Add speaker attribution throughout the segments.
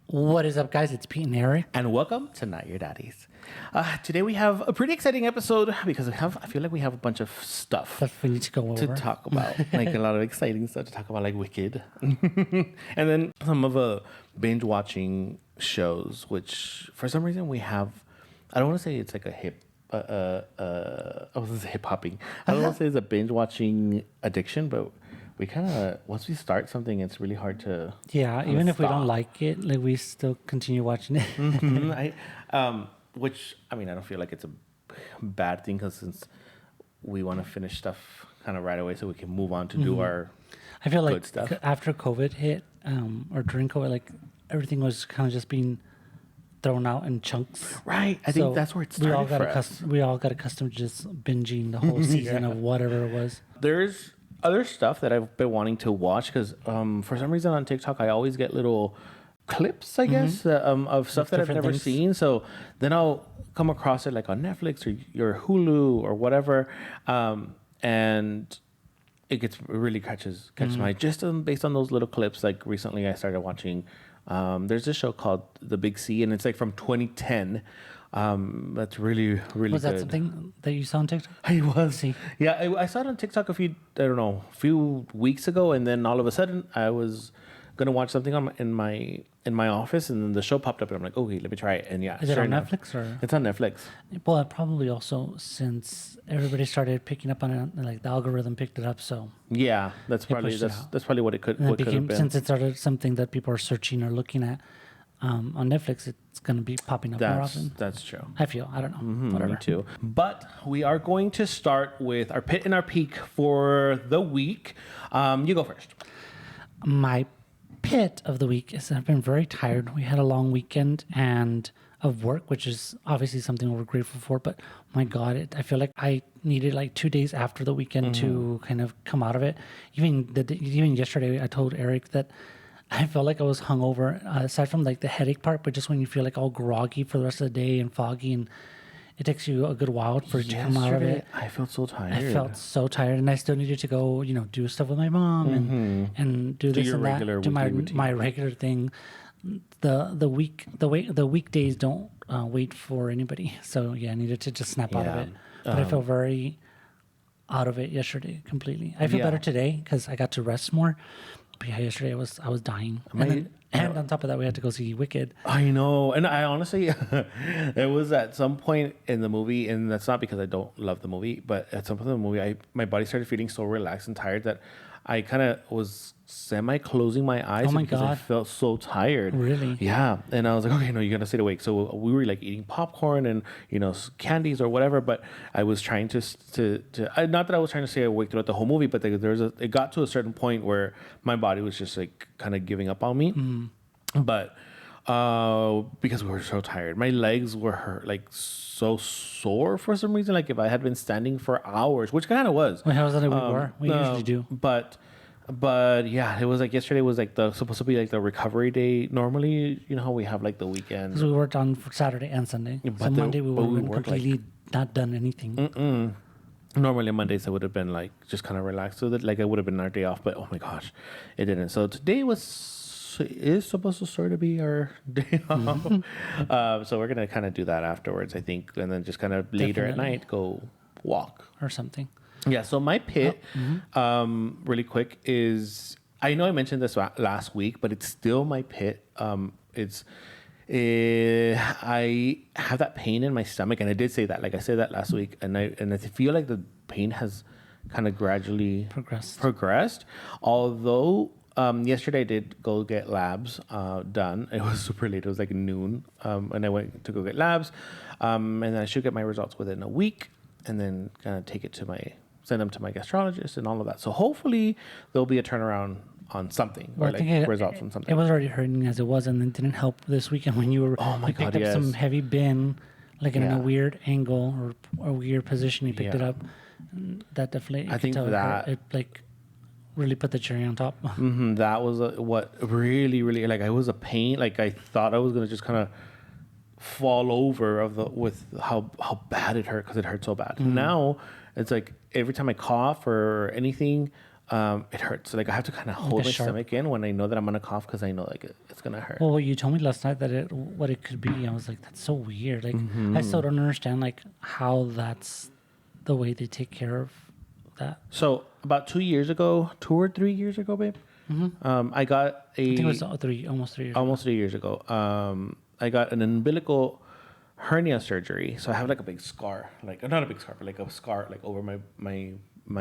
Speaker 1: What is up, guys? It's Pete and Eric.
Speaker 2: And welcome to Not Your Daddies. Today we have a pretty exciting episode because I feel like we have a bunch of stuff
Speaker 1: We need to go over.
Speaker 2: to talk about. Like a lot of exciting stuff to talk about, like Wicked. And then some of the binge watching shows, which for some reason we have, I don't want to say it's like a hip, I was going to say hip hopping. I don't want to say it's a binge watching addiction, but we kind of, once we start something, it's really hard to
Speaker 1: even if we don't
Speaker 2: stop.
Speaker 1: like it, like we still continue watching it.
Speaker 2: Which, I mean, I don't feel like it's a bad thing because since we want to finish stuff kind of right away so we can move on to do our
Speaker 1: I feel
Speaker 2: good
Speaker 1: like
Speaker 2: stuff.
Speaker 1: after COVID hit, or during COVID, like everything was kind of just being thrown out in chunks.
Speaker 2: Right. I
Speaker 1: So
Speaker 2: think that's where it started for us.
Speaker 1: we all got accustomed to just binging the whole season of whatever it was.
Speaker 2: There's other stuff that I've been wanting to watch because for some reason on TikTok, I always get little clips, I guess, of stuff that I've
Speaker 1: different
Speaker 2: never
Speaker 1: things.
Speaker 2: seen. So then I'll come across it like on Netflix or your Hulu or whatever. And it really catches my just based on those little clips. Like recently I started watching, there's this show called The Big C and it's like from 2010. That's really, really
Speaker 1: Was that
Speaker 2: good.
Speaker 1: something that you saw on TikTok?
Speaker 2: I was.
Speaker 1: See.
Speaker 2: Yeah, I saw it on TikTok a few weeks ago, and then all of a sudden I was gonna watch something in my office, and then the show popped up, and I'm like, okay, let me try it. And yeah,
Speaker 1: Is it
Speaker 2: sure
Speaker 1: on
Speaker 2: enough,
Speaker 1: Netflix or?
Speaker 2: It's on Netflix.
Speaker 1: Well, probably also since everybody started picking up on it, like the algorithm picked it up, so
Speaker 2: Yeah, that's probably
Speaker 1: pushed it out.
Speaker 2: that's probably what it could
Speaker 1: and it
Speaker 2: what could have
Speaker 1: became
Speaker 2: been.
Speaker 1: since it started something that people are searching or looking at on Netflix. It's going to be popping up more often.
Speaker 2: That's true.
Speaker 1: I feel. I don't know. Whatever.
Speaker 2: Me too. But we are going to start with our pit and our peak for the week. You go first.
Speaker 1: My pit of the week is I've been very tired. We had a long weekend and of work, which is obviously something we're grateful for. But my God, I feel like I needed like 2 days after the weekend to kind of come out of it. Even yesterday, I told Eric that I felt like I was hungover, aside from like the headache part, but just when you feel like all groggy for the rest of the day and foggy, and it takes you a good while for it to come out of
Speaker 2: Yesterday,
Speaker 1: it.
Speaker 2: I felt so tired.
Speaker 1: I felt so tired, and I still needed to go, do stuff with my mom and do this
Speaker 2: your
Speaker 1: and that,
Speaker 2: regular
Speaker 1: do my
Speaker 2: weekly routine.
Speaker 1: my regular thing. The weekdays don't wait for anybody, so yeah, I needed to just snap out of
Speaker 2: Yeah.
Speaker 1: it. But I felt very out of it yesterday completely. I feel
Speaker 2: Yeah.
Speaker 1: better today because I got to rest more. But yeah, yesterday I was dying, and on top of that, we had to go see Wicked.
Speaker 2: I know. And I honestly, it was at some point in the movie, and that's not because I don't love the movie, but at some point in the movie, my body started feeling so relaxed and tired that I kind of was semi-closing my eyes
Speaker 1: Oh my
Speaker 2: because I
Speaker 1: God.
Speaker 2: felt so tired.
Speaker 1: Really?
Speaker 2: Yeah. And I was like, okay, no, you got to stay awake. So we were like eating popcorn and, candies or whatever, but I was trying to not that I was trying to stay awake throughout the whole movie, but it got to a certain point where my body was just like kind of giving up on me. But because we were so tired, my legs were hurt, like so sore for some reason. Like if I had been standing for hours, which kind of was.
Speaker 1: Well, how was that we were? We usually do.
Speaker 2: But yeah, it was like yesterday was like supposed to be like the recovery day. Normally, how we have like the weekend.
Speaker 1: Because we worked on Saturday and Sunday. So Monday we would have completely not done anything.
Speaker 2: Normally on Mondays I would have been like just kind of relaxed, so that like it would have been our day off. But oh my gosh, it didn't. So today is supposed to sort of be our day off. So we're gonna kind of do that afterwards, I think, and then just kind of later at
Speaker 1: Definitely.
Speaker 2: night go walk.
Speaker 1: Or something.
Speaker 2: Yeah, so my pit, really quick, is I know I mentioned this last week, but it's still my pit. I have that pain in my stomach, and I did say that, like I said that last week, and I feel like the pain has kind of gradually progressed. Although yesterday I did go get labs done. It was super late. It was like noon, and I went to go get labs, and I should get my results within a week, and then kind of send them to my gastrologist and all of that. So hopefully there'll be a turnaround on something,
Speaker 1: Well,
Speaker 2: or
Speaker 1: I
Speaker 2: like
Speaker 1: think
Speaker 2: results on something.
Speaker 1: It was already hurting as it was, and it didn't help this weekend when you picked up some heavy bin, like in a weird angle or a weird position. You picked it up. And that definitely,
Speaker 2: I think that
Speaker 1: it like really put the cherry on top.
Speaker 2: That was what really, really, like, I was a pain. Like I thought I was gonna just kind of fall over with how bad it hurt, because it hurt so bad. Now it's like every time I cough or anything, it hurts. Like I have to kind of hold my stomach in when I know that I'm gonna cough because I know like it's gonna hurt.
Speaker 1: Well, you told me last night that what it could be. I was like, that's so weird. Like I still don't understand like how that's the way they take care of that.
Speaker 2: So about 2 or 3 years ago, babe, I got
Speaker 1: I think it was almost 3 years.
Speaker 2: Almost 3 years ago. I got an umbilical hernia surgery. So I have like a big scar, like not a big scar, but like a scar like over my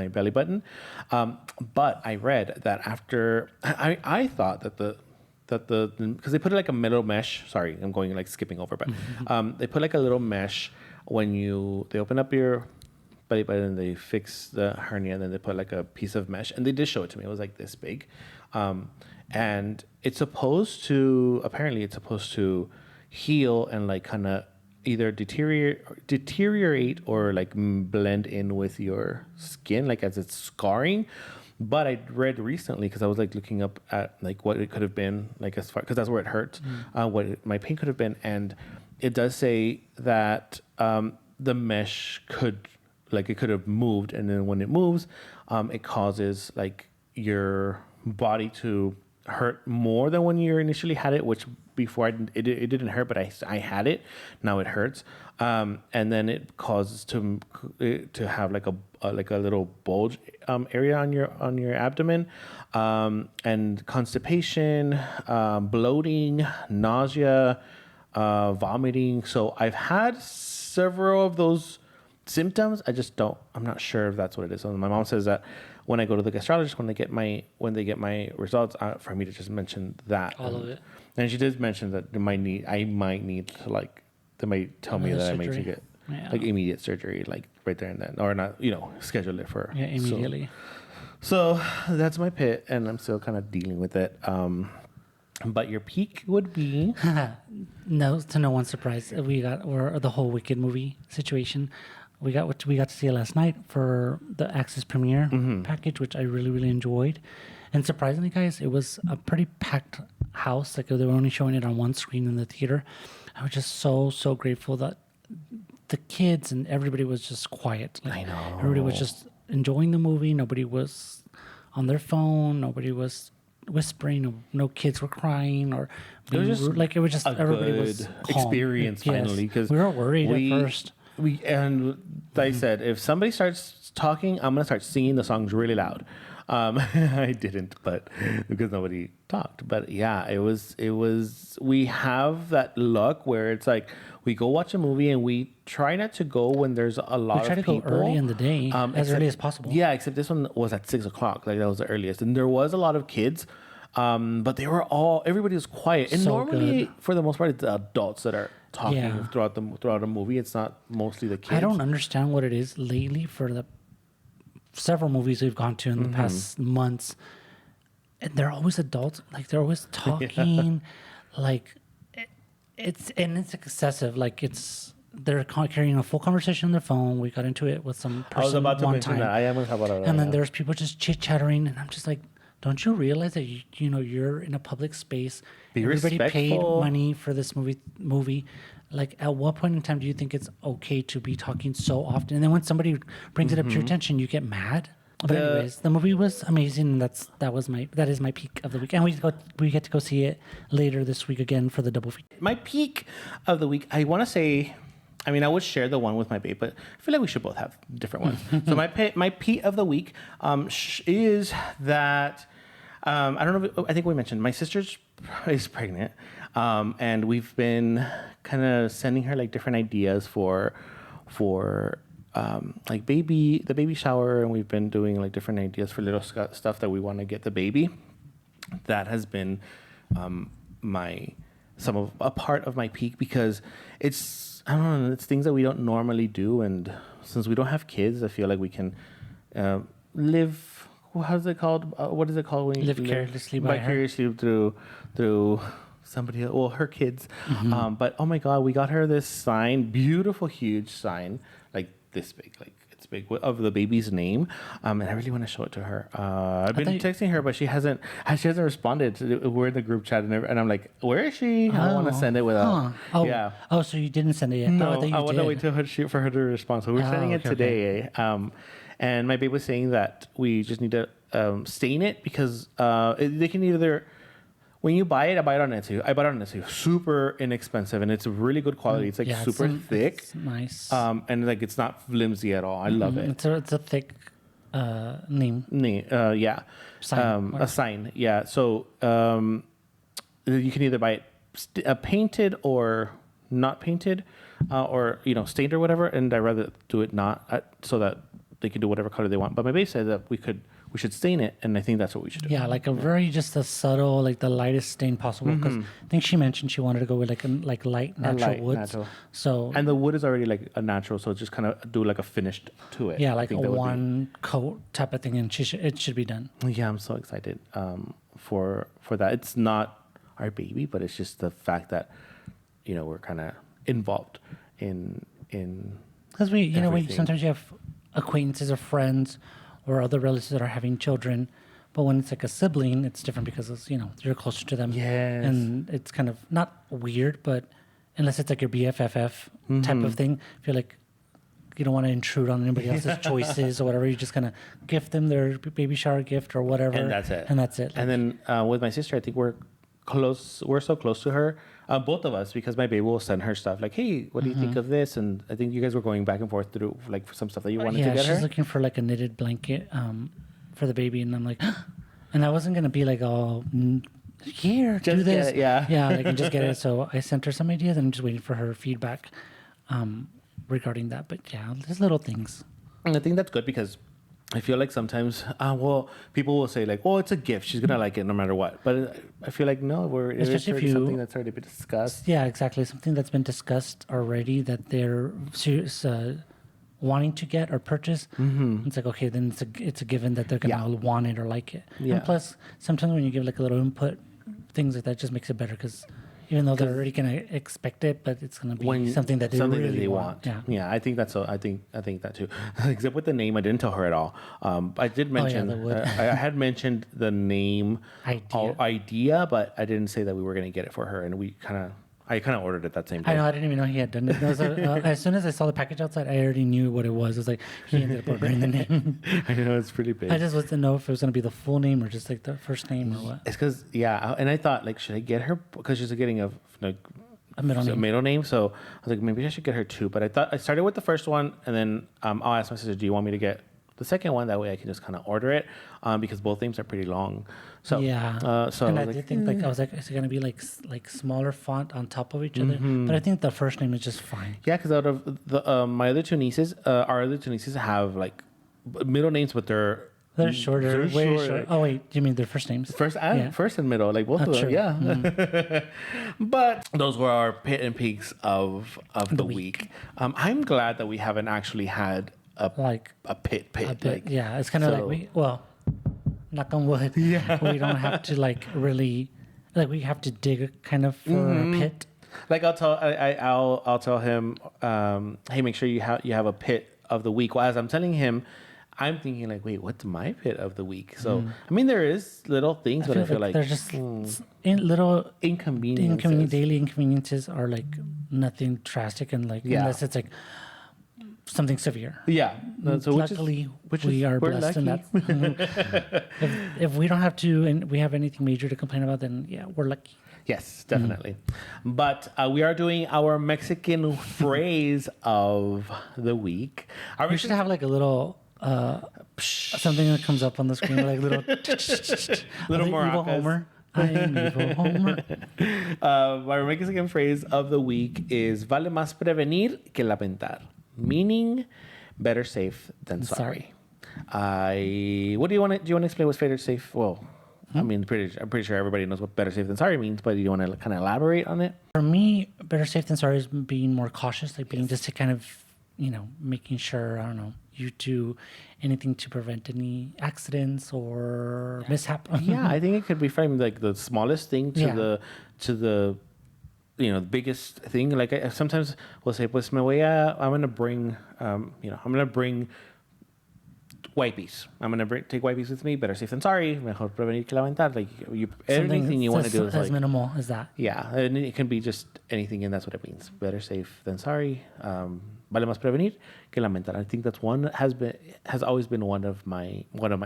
Speaker 2: belly button. But I read that after I thought that because they put like a metal mesh. Sorry, I'm going like skipping over, but they put like a little mesh when they open up your belly button, they fix the hernia, and then they put like a piece of mesh, and they did show it to me. It was like this big, and apparently it's supposed to heal and like kind of either deteriorate or like blend in with your skin, like as it's scarring. But I read recently, because I was like looking up at like what it could have been, like as far, because that's where it hurts, my pain could have been, and it does say that the mesh could have moved, and then when it moves, it causes like your body to hurt more than when you initially had it, which before it didn't hurt, but I had it. Now it hurts, and then it causes to have like a little bulge area on your abdomen, and constipation, bloating, nausea, vomiting. So I've had several of those symptoms. I'm not sure if that's what it is. So my mom says that when I go to the gastrologist, when they get my results, for me to just mention that.
Speaker 1: All of it.
Speaker 2: And she did mention that I might need to like, they might tell me that I might need to get like immediate surgery, like right there and then, or not, schedule it for
Speaker 1: immediately.
Speaker 2: So that's my pit, and I'm still kind of dealing with it. But your peak would be
Speaker 1: no one's surprise. Or the whole Wicked movie situation. We got to see it last night for the Access premiere package, which I really, really enjoyed. And surprisingly, guys, it was a pretty packed house. Like they were only showing it on one screen in the theater. I was just so, so grateful that the kids and everybody was just quiet. Like,
Speaker 2: I know.
Speaker 1: Everybody was just enjoying the movie. Nobody was on their phone. Nobody was whispering. No kids were crying or being rude. Like it was just everybody was calm.
Speaker 2: Experience finally, because
Speaker 1: we were worried at first.
Speaker 2: And like I said, if somebody starts talking, I'm gonna start singing the songs really loud. I didn't, but because nobody talked. But yeah, it was. We have that luck where it's like we go watch a movie and we try not to go when there's a lot of people.
Speaker 1: We try to go early in the day, as early as possible.
Speaker 2: Yeah, except this one was at 6:00. Like that was the earliest, and there was a lot of kids. But everybody was quiet. And normally, for the most part, it's the adults that are talking throughout the movie. It's not mostly the kids.
Speaker 1: I don't understand what it is lately for the several movies we've gone to in the past months. And they're always adults. Like they're always talking. Like it's excessive. Like they're carrying a full conversation on their phone. We got into it with some person
Speaker 2: I was about to mention
Speaker 1: time.
Speaker 2: that. I am going to talk about it.
Speaker 1: And then there's people just chit-chattering. And I'm just like, don't you realize that you're in a public space?
Speaker 2: Be
Speaker 1: Everybody
Speaker 2: respectful.
Speaker 1: paid money for this movie. Like, at what point in time do you think it's okay to be talking so often? And then when somebody brings it up to your attention, you get mad. But anyways, the movie was amazing. That is my peak of the week, and we get to go see it later this week again for the double feature.
Speaker 2: My peak of the week, I want to say. I mean, I would share the one with my babe, but I feel like we should both have different ones. So my peak of the week is that I don't know. I think we mentioned my sister is pregnant, and we've been kind of sending her like different ideas for like the baby shower, and we've been doing like different ideas for little stuff that we want to get the baby. That has been a part of my peak, because I don't know, it's things that we don't normally do, and since we don't have kids, I feel like we can live. How's it called? What is it called when you
Speaker 1: live
Speaker 2: vicariously through somebody else? Well, her kids. But oh my God, we got her this sign, beautiful, huge sign, like this big, like it's big, of the baby's name. And I really want to show it to her. I've been texting her, but she hasn't responded. We're in the group chat, and I'm like, where is she? I want to send it without. Yeah.
Speaker 1: Oh, so you didn't send it yet?
Speaker 2: No, I want to wait for her to respond. So we're sending it today. And my babe was saying that we just need to stain it because they can either. When you buy it, I buy it on Etsy. Super inexpensive, and it's really good quality. It's like super thick.
Speaker 1: It's nice.
Speaker 2: And like it's not flimsy at all. I love it.
Speaker 1: It's a thick name.
Speaker 2: Yeah.
Speaker 1: Sign.
Speaker 2: A sign. Yeah. So you can either buy it painted or not painted, or stained or whatever. And I'd rather do it not so that they can do whatever color they want. But my babe said that we should stain it, and I think that's what we should do.
Speaker 1: Yeah, like just a subtle, like the lightest stain possible. Because I think she mentioned she wanted to go with like light natural woods.
Speaker 2: Natural.
Speaker 1: So
Speaker 2: and the wood is already like a natural, so just kind of do like a finished to it.
Speaker 1: Yeah, like a one coat type of thing, and it should be done.
Speaker 2: Yeah, I'm so excited for that. It's not our baby, but it's just the fact that we're kind of involved in
Speaker 1: because we sometimes you have acquaintances or friends or other relatives that are having children, but when it's like a sibling, it's different because it's, you're closer to them.
Speaker 2: Yes.
Speaker 1: And it's kind of not weird, but unless it's like your BFFF type of thing, I feel like you don't want to intrude on anybody else's choices or whatever. You just kind of gift them their baby shower gift or whatever.
Speaker 2: And that's it.
Speaker 1: Like,
Speaker 2: and then with my sister, I think we're close. We're so close to her, both of us, because my baby will send her stuff like, "Hey, what do you think of this?" And I think you guys were going back and forth through like some stuff that you wanted to get her.
Speaker 1: Yeah, she's looking for like a knitted blanket for the baby, and I'm like, and I wasn't gonna be like, "Oh, here,
Speaker 2: just
Speaker 1: do this."
Speaker 2: yeah,
Speaker 1: like and just get it. So I sent her some ideas, and I'm just waiting for her feedback regarding that. But yeah, there's little things.
Speaker 2: And I think that's good because I feel like sometimes, people will say like, "Oh, it's a gift. She's gonna like it no matter what." But I feel like no, it's already something that's already been discussed.
Speaker 1: Yeah, exactly. Something that's been discussed already that they're serious, wanting to get or purchase. It's like, okay, then it's a given that they're gonna want it or like it.
Speaker 2: Yeah.
Speaker 1: And plus, sometimes when you give like a little input, things like that just makes it better because. Even though they're already gonna expect it, but it's gonna be something that they really want.
Speaker 2: Yeah, I think that's so. I think that too. Except with the name, I didn't tell her at all. I did mention I had mentioned the name idea, but I didn't say that we were gonna get it for her, and I kind of ordered it that same day.
Speaker 1: I know. I didn't even know he had done it. As soon as I saw the package outside, I already knew what it was. It was like he ended up ordering the name.
Speaker 2: I know, it's pretty big.
Speaker 1: I just wanted to know if it was going to be the full name or just like the first name or what.
Speaker 2: It's because and I thought like, should I get her because she's getting a middle name? So I was like, maybe I should get her two. But I thought I started with the first one, and then I'll ask my sister, do you want me to get the second one? That way I can just kind of order it because both names are pretty long. So
Speaker 1: and I did think I was like, is it gonna be like smaller font on top of each other? But I think the first name is just fine.
Speaker 2: Yeah, because out of the my other two nieces, our other two nieces have like middle names, but they're
Speaker 1: shorter, way short. Oh wait, do you mean their first names?
Speaker 2: First and middle, like both of them.
Speaker 1: True.
Speaker 2: Yeah. But those were our pit and pigs of the week. I'm glad that we haven't actually had a pit.
Speaker 1: Yeah, it's kind of knock on wood. Yeah, we don't have to like really we have to dig kind of for a pit.
Speaker 2: Like I'll tell him, hey, make sure you have a pit of the week. Well, as I'm telling him, I'm thinking like, wait, what's my pit of the week? So I mean, there is little things, but I feel like
Speaker 1: they're just little
Speaker 2: inconveniences.
Speaker 1: Daily inconveniences are like nothing drastic, and unless it's like something severe.
Speaker 2: Yeah.
Speaker 1: So luckily, we are blessed in that. If we don't have to, and we have anything major to complain about, then we're lucky.
Speaker 2: Yes, definitely. But we are doing our Mexican phrase of the week.
Speaker 1: We should have like a little something that comes up on the screen, like little evil Homer. I am evil Homer.
Speaker 2: Our Mexican phrase of the week is "Vale más prevenir que lamentar," meaning better safe than sorry. What do you want to explain what's better safe? Well, I mean, I'm pretty sure everybody knows what better safe than sorry means, but do you want to kind of elaborate on it?
Speaker 1: For me, better safe than sorry is being more cautious, like being just to kind of, making sure, I don't know, you do anything to prevent any accidents or mishap.
Speaker 2: Yeah, I think it could be framed like the smallest thing to the biggest thing. Like I sometimes will say, pues I'm gonna bring wipes. I'm gonna take wipes with me. Better safe than sorry. Mejor prevenir que lamentar. Like anything you want to do is
Speaker 1: as minimal as that.
Speaker 2: Yeah, and it can be just anything, and that's what it means. Better safe than sorry. Vale más prevenir que lamentar. I think that's has always been one of my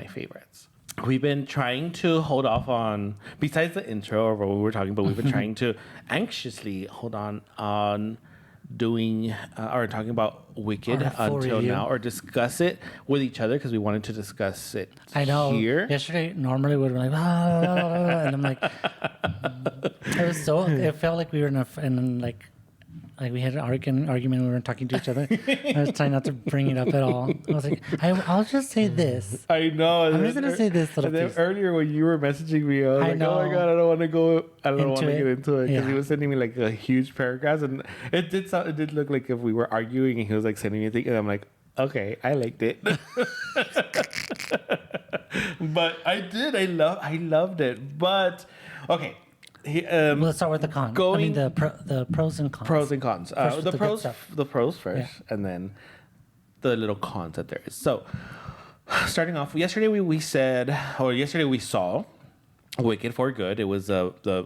Speaker 2: favorites. we've been trying to hold off on, besides the intro or what we were talking about, we've been trying to anxiously hold on doing or talking about Wicked until
Speaker 1: review.
Speaker 2: now, or discuss it with each other because we wanted to discuss it.
Speaker 1: I know.
Speaker 2: Here.
Speaker 1: Yesterday, normally we would be like, and I'm like, it felt like we were like we had an argument. We weren't talking to each other. I was trying not to bring it up at all. I was like, I'll just say this.
Speaker 2: I know.
Speaker 1: I'm just gonna say this little
Speaker 2: and then
Speaker 1: piece.
Speaker 2: Earlier when you were messaging me, I was like,
Speaker 1: know.
Speaker 2: oh my god, I don't want to go. I don't want to get into it because
Speaker 1: Yeah.
Speaker 2: he was sending me like a huge paragraph, and it did look like if we were arguing, and he was like sending me a thing, and I'm like, okay, I liked it. But I did. I loved it. But okay.
Speaker 1: Let's start with the cons. The pros and cons.
Speaker 2: Pros and cons.
Speaker 1: First
Speaker 2: The
Speaker 1: the
Speaker 2: pros.
Speaker 1: good stuff.
Speaker 2: The pros first, and then the little cons that there is. So, starting off, yesterday we saw Wicked for Good. It was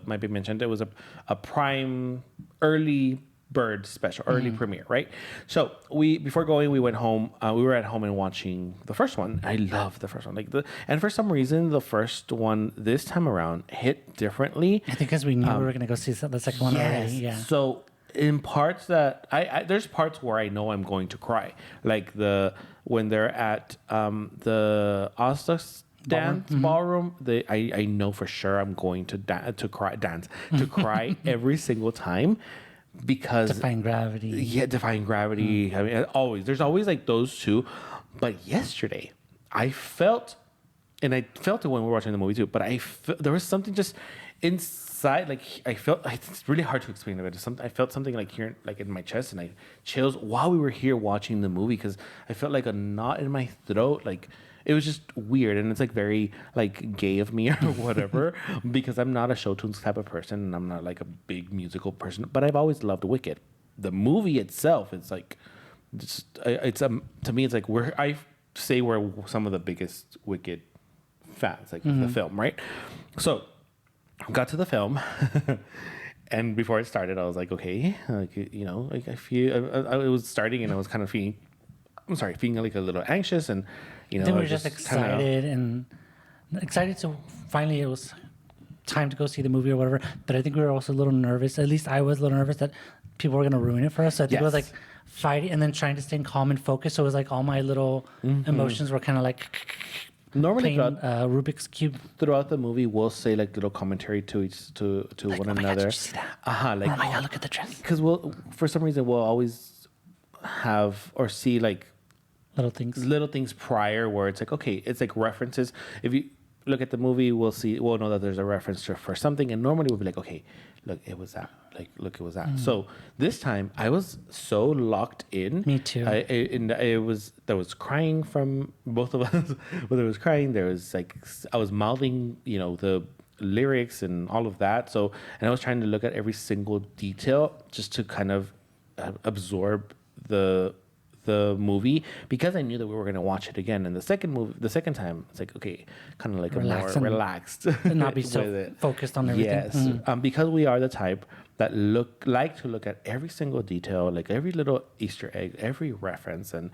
Speaker 2: might be mentioned. It was a Prime early bird special, early premiere, right? So before going, we went home. We were at home and watching the first one. I love the first one, and for some reason, the first one this time around hit differently.
Speaker 1: I think because we knew we were gonna go see the second one already. Yeah.
Speaker 2: So in parts that there's parts where I know I'm going to cry, like when they're at the Ostas dance ballroom. I know for sure I'm going to cry every single time. Because
Speaker 1: Defying Gravity.
Speaker 2: Yeah, Defying Gravity. I mean, there's always like those two. But yesterday, I felt, and I felt it when we were watching the movie too, but there was something just inside, like I felt, it's really hard to explain it, but I felt something like here, like in my chest, and I chills while we were here watching the movie, because I felt like a knot in my throat, like it was just weird, and it's like very like gay of me or whatever, because I'm not a show tunes type of person, and I'm not like a big musical person, but I've always loved Wicked. The movie itself, it's like, to me, it's like we're some of the biggest Wicked fans, like the film, right? So, got to the film, and before it started, I was like, okay, like like I feel I was starting, and I was kind of feeling like a little anxious, and
Speaker 1: I think we were just excited and excited. So finally, it was time to go see the movie or whatever. But I think we were also a little nervous. At least I was a little nervous that people were going to ruin it for us. So I think it was like fighting and then trying to stay calm and focused. So it was like all my little emotions were kind of like
Speaker 2: normally
Speaker 1: playing Rubik's Cube.
Speaker 2: Throughout the movie, we'll say like little commentary to like, one another.
Speaker 1: Did you see that?
Speaker 2: Like,
Speaker 1: oh my God, look at the dress.
Speaker 2: Because for some reason, we'll always have or see like little things prior where it's like, okay, it's like references. If you look at the movie, we'll know that there's a reference for something, and normally we'll be like, okay, look, it was that. Like, look, it was that. So this time I was so locked in.
Speaker 1: Me too.
Speaker 2: There was crying from both of us. Well, there was crying. There was like, I was mouthing, the lyrics and all of that. So, and I was trying to look at every single detail just to kind of absorb the movie, because I knew that we were going to watch it again. And the second time, it's like, okay, kind of like more relaxed
Speaker 1: and not be so focused on everything.
Speaker 2: Yes, because we are the type that like to look at every single detail, like every little Easter egg, every reference, and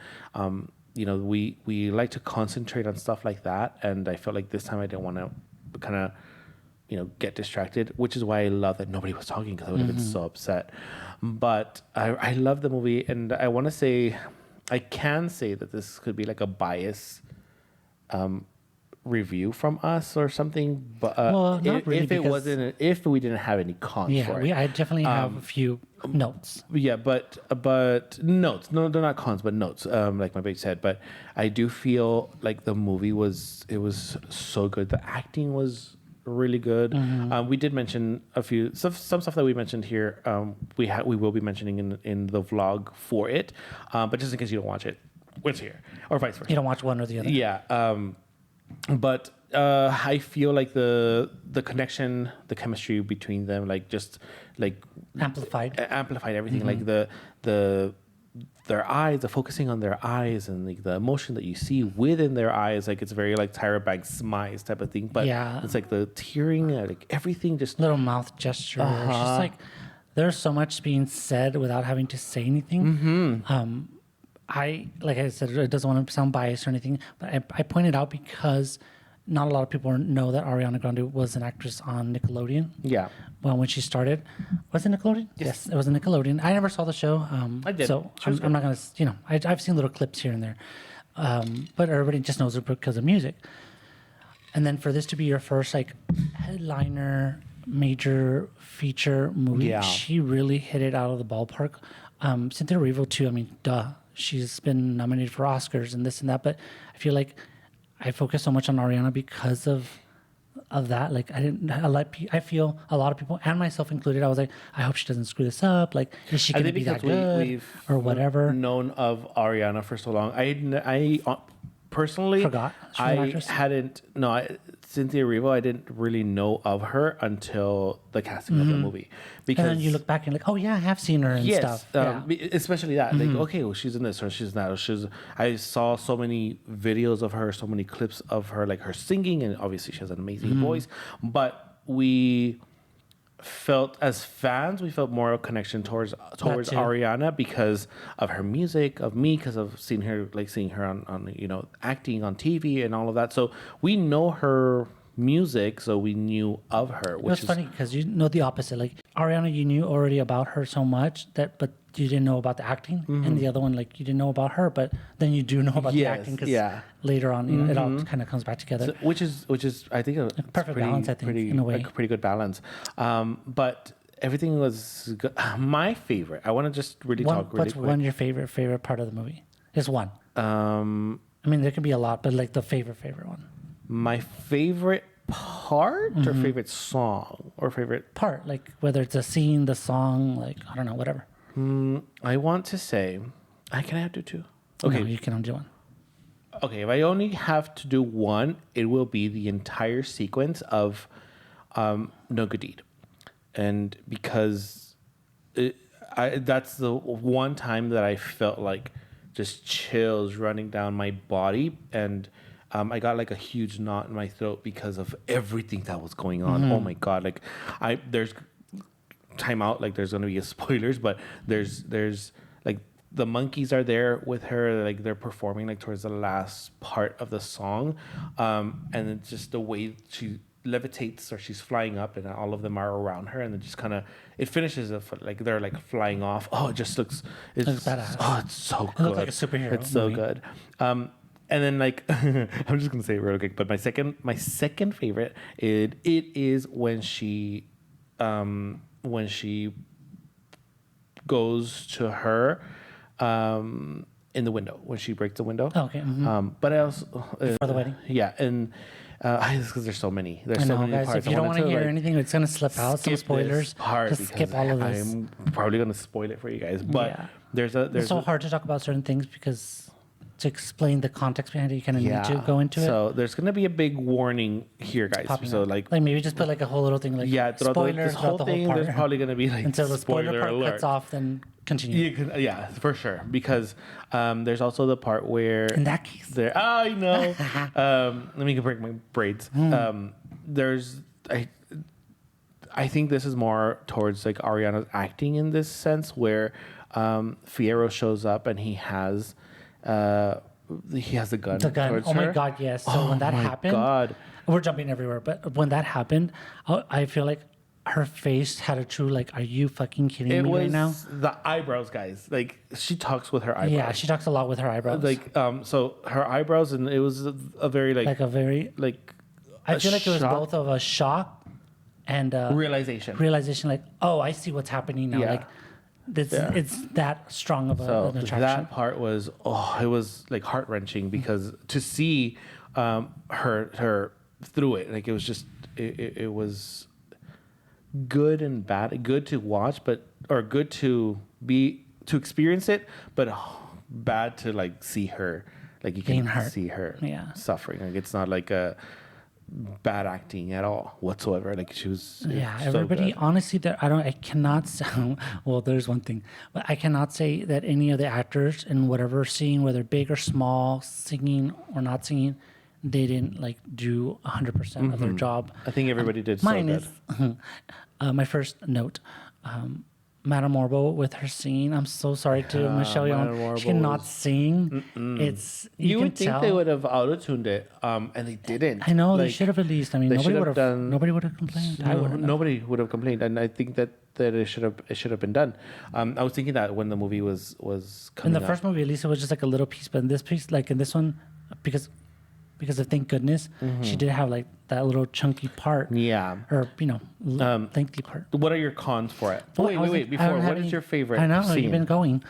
Speaker 2: we like to concentrate on stuff like that. And I felt like this time I didn't want to kind of get distracted, which is why I love that nobody was talking, because I would have been so upset. But I love the movie, and I can say that this could be like a bias review from us or something, but
Speaker 1: not really,
Speaker 2: if we didn't have any cons for it.
Speaker 1: I definitely have a few notes.
Speaker 2: Yeah, but notes. No, they're not cons, but notes. Like my babe said, but I do feel like the movie was so good. The acting was really good. We did mention some stuff that we mentioned here. We will be mentioning in the vlog for it, but just in case you don't watch it, it's here, or vice versa.
Speaker 1: You don't watch one or the other.
Speaker 2: Yeah. But I feel like the connection, the chemistry between them, like just like
Speaker 1: amplified
Speaker 2: everything. Like their eyes, the focusing on their eyes, and like the emotion that you see within their eyes, like it's very like Tyra Banks smiles type of thing. But it's like the tearing, like everything, just
Speaker 1: little mouth gesture. It's just like there's so much being said without having to say anything. Like I said, it doesn't want to sound biased or anything, but I pointed out because not a lot of people know that Ariana Grande was an actress on Nickelodeon.
Speaker 2: Yeah.
Speaker 1: Well, when she started, was it Nickelodeon? Yes, it was a Nickelodeon. I never saw the show.
Speaker 2: I did.
Speaker 1: So I'm not going to, I've seen little clips here and there. But everybody just knows her because of music. And then for this to be your first like headliner major feature movie, she really hit it out of the ballpark. Cynthia Erivo too. I mean, duh. She's been nominated for Oscars and this and that, but I feel like I focus so much on Ariana because of that. Like I feel a lot of people and myself included. I was like, I hope she doesn't screw this up. Like, is she going to be that good or whatever?
Speaker 2: Known of Ariana for so long. I personally
Speaker 1: forgot.
Speaker 2: Cynthia Erivo, I didn't really know of her until the casting of the movie. Because
Speaker 1: and then you look back and like, oh yeah, I have seen her and stuff.
Speaker 2: Especially that. Like, okay, well, she's in this or she's in that. I saw so many videos of her, so many clips of her, like her singing, and obviously she has an amazing voice. But we felt as fans, we felt more of a connection towards Ariana because of her music, of me, because of seeing her on acting on TV and all of that. So we know her music, so we knew of her.
Speaker 1: Which was funny because you know the opposite. Like Ariana, you knew already about her so much but you didn't know about the acting, and the other one, like you didn't know about her, but then you do know about the acting because later on, it all kind of comes back together.
Speaker 2: So, which is I think a
Speaker 1: perfect balance. I think in a way,
Speaker 2: a pretty good balance. But everything was good. My favorite. I want to just really talk really quick.
Speaker 1: What's one of your favorite part of the movie? Just one. I mean, there could be a lot, but like the favorite one.
Speaker 2: My favorite part or favorite song or favorite
Speaker 1: part, like whether it's a scene, the song, like I don't know, whatever.
Speaker 2: I want to say, can I have to do two? Okay,
Speaker 1: no, you can only do one.
Speaker 2: Okay, if I only have to do one, it will be the entire sequence of No Good Deed, and because that's the one time that I felt like just chills running down my body, and I got like a huge knot in my throat because of everything that was going on. Oh my God, like there's time out, like there's gonna be spoilers, but there's like the monkeys are there with her, like they're performing like towards the last part of the song, and it's just the way she levitates or she's flying up and all of them are around her, and it just kind of it finishes like they're like flying off. It looks badass. Oh, it's so good.
Speaker 1: It looks like a superhero.
Speaker 2: It's so good. And then like I'm just gonna say it real quick, but my second favorite it is when she goes to her in the window, when she breaks the window.
Speaker 1: Oh, okay.
Speaker 2: But else
Speaker 1: for the wedding.
Speaker 2: Yeah, and because there's so many. There's so many
Speaker 1: guys,
Speaker 2: parts.
Speaker 1: if you don't want to hear anything, it's gonna slip out. Some spoilers. Just skip all of this.
Speaker 2: I'm probably gonna spoil it for you guys. But it's
Speaker 1: so hard to talk about certain things because to explain the context behind it, you kind of need to go into it.
Speaker 2: So there's gonna be a big warning here, guys. So like
Speaker 1: maybe just put like a whole little thing like spoilers
Speaker 2: this whole thing. There's probably gonna be like
Speaker 1: until the spoiler part
Speaker 2: alert.
Speaker 1: cuts off, then continue.
Speaker 2: For sure. Because there's also the part where
Speaker 1: in that case,
Speaker 2: I know. Let me break my braids. There's I think this is more towards like Ariana's acting in this sense, where Fierro shows up and he has the gun. The gun.
Speaker 1: Oh my God, yes. So when that happened, we're jumping everywhere. But when that happened, I feel like her face had a true like, are you fucking kidding me right now?
Speaker 2: The eyebrows, guys. Like she talks with her eyebrows.
Speaker 1: Yeah, she talks a lot with her eyebrows.
Speaker 2: Like so her eyebrows, and it was a very like
Speaker 1: a very
Speaker 2: like.
Speaker 1: I feel like it was both of a shock and
Speaker 2: realization.
Speaker 1: Like, oh, I see what's happening now.
Speaker 2: Yeah.
Speaker 1: Like. It's that strong of an attraction.
Speaker 2: That part was it was like heart-wrenching because to see her through it, like it was just it was good and bad, good to watch, or good to experience it, but bad to like see her, like you can see her suffering. Like it's not like a bad acting at all whatsoever. Like she was
Speaker 1: everybody honestly I cannot sound well, there's one thing, but I cannot say that any of the actors in whatever scene, whether big or small, singing or not singing, they didn't like do 100% of their job.
Speaker 2: I think everybody did.
Speaker 1: Mine is my first note. Madame Morbo with her singing. I'm so sorry to Michelle Yeoh. She cannot sing. It's
Speaker 2: you
Speaker 1: can
Speaker 2: would think
Speaker 1: tell.
Speaker 2: they would have auto-tuned it, and they didn't.
Speaker 1: I know
Speaker 2: Like,
Speaker 1: they should have at least. I mean, nobody would have complained. I wouldn't.
Speaker 2: Nobody would have complained, and I think that it should have been done. I was thinking that when the movie was coming
Speaker 1: in the first movie, at least it was just like a little piece, but in this piece, like in this one, because of thank goodness, she did have like that little chunky part.
Speaker 2: Yeah.
Speaker 1: Or lengthy part.
Speaker 2: What are your cons for it?
Speaker 1: Well,
Speaker 2: wait. Before, what is your favorite?
Speaker 1: I know
Speaker 2: scene?
Speaker 1: you've been going.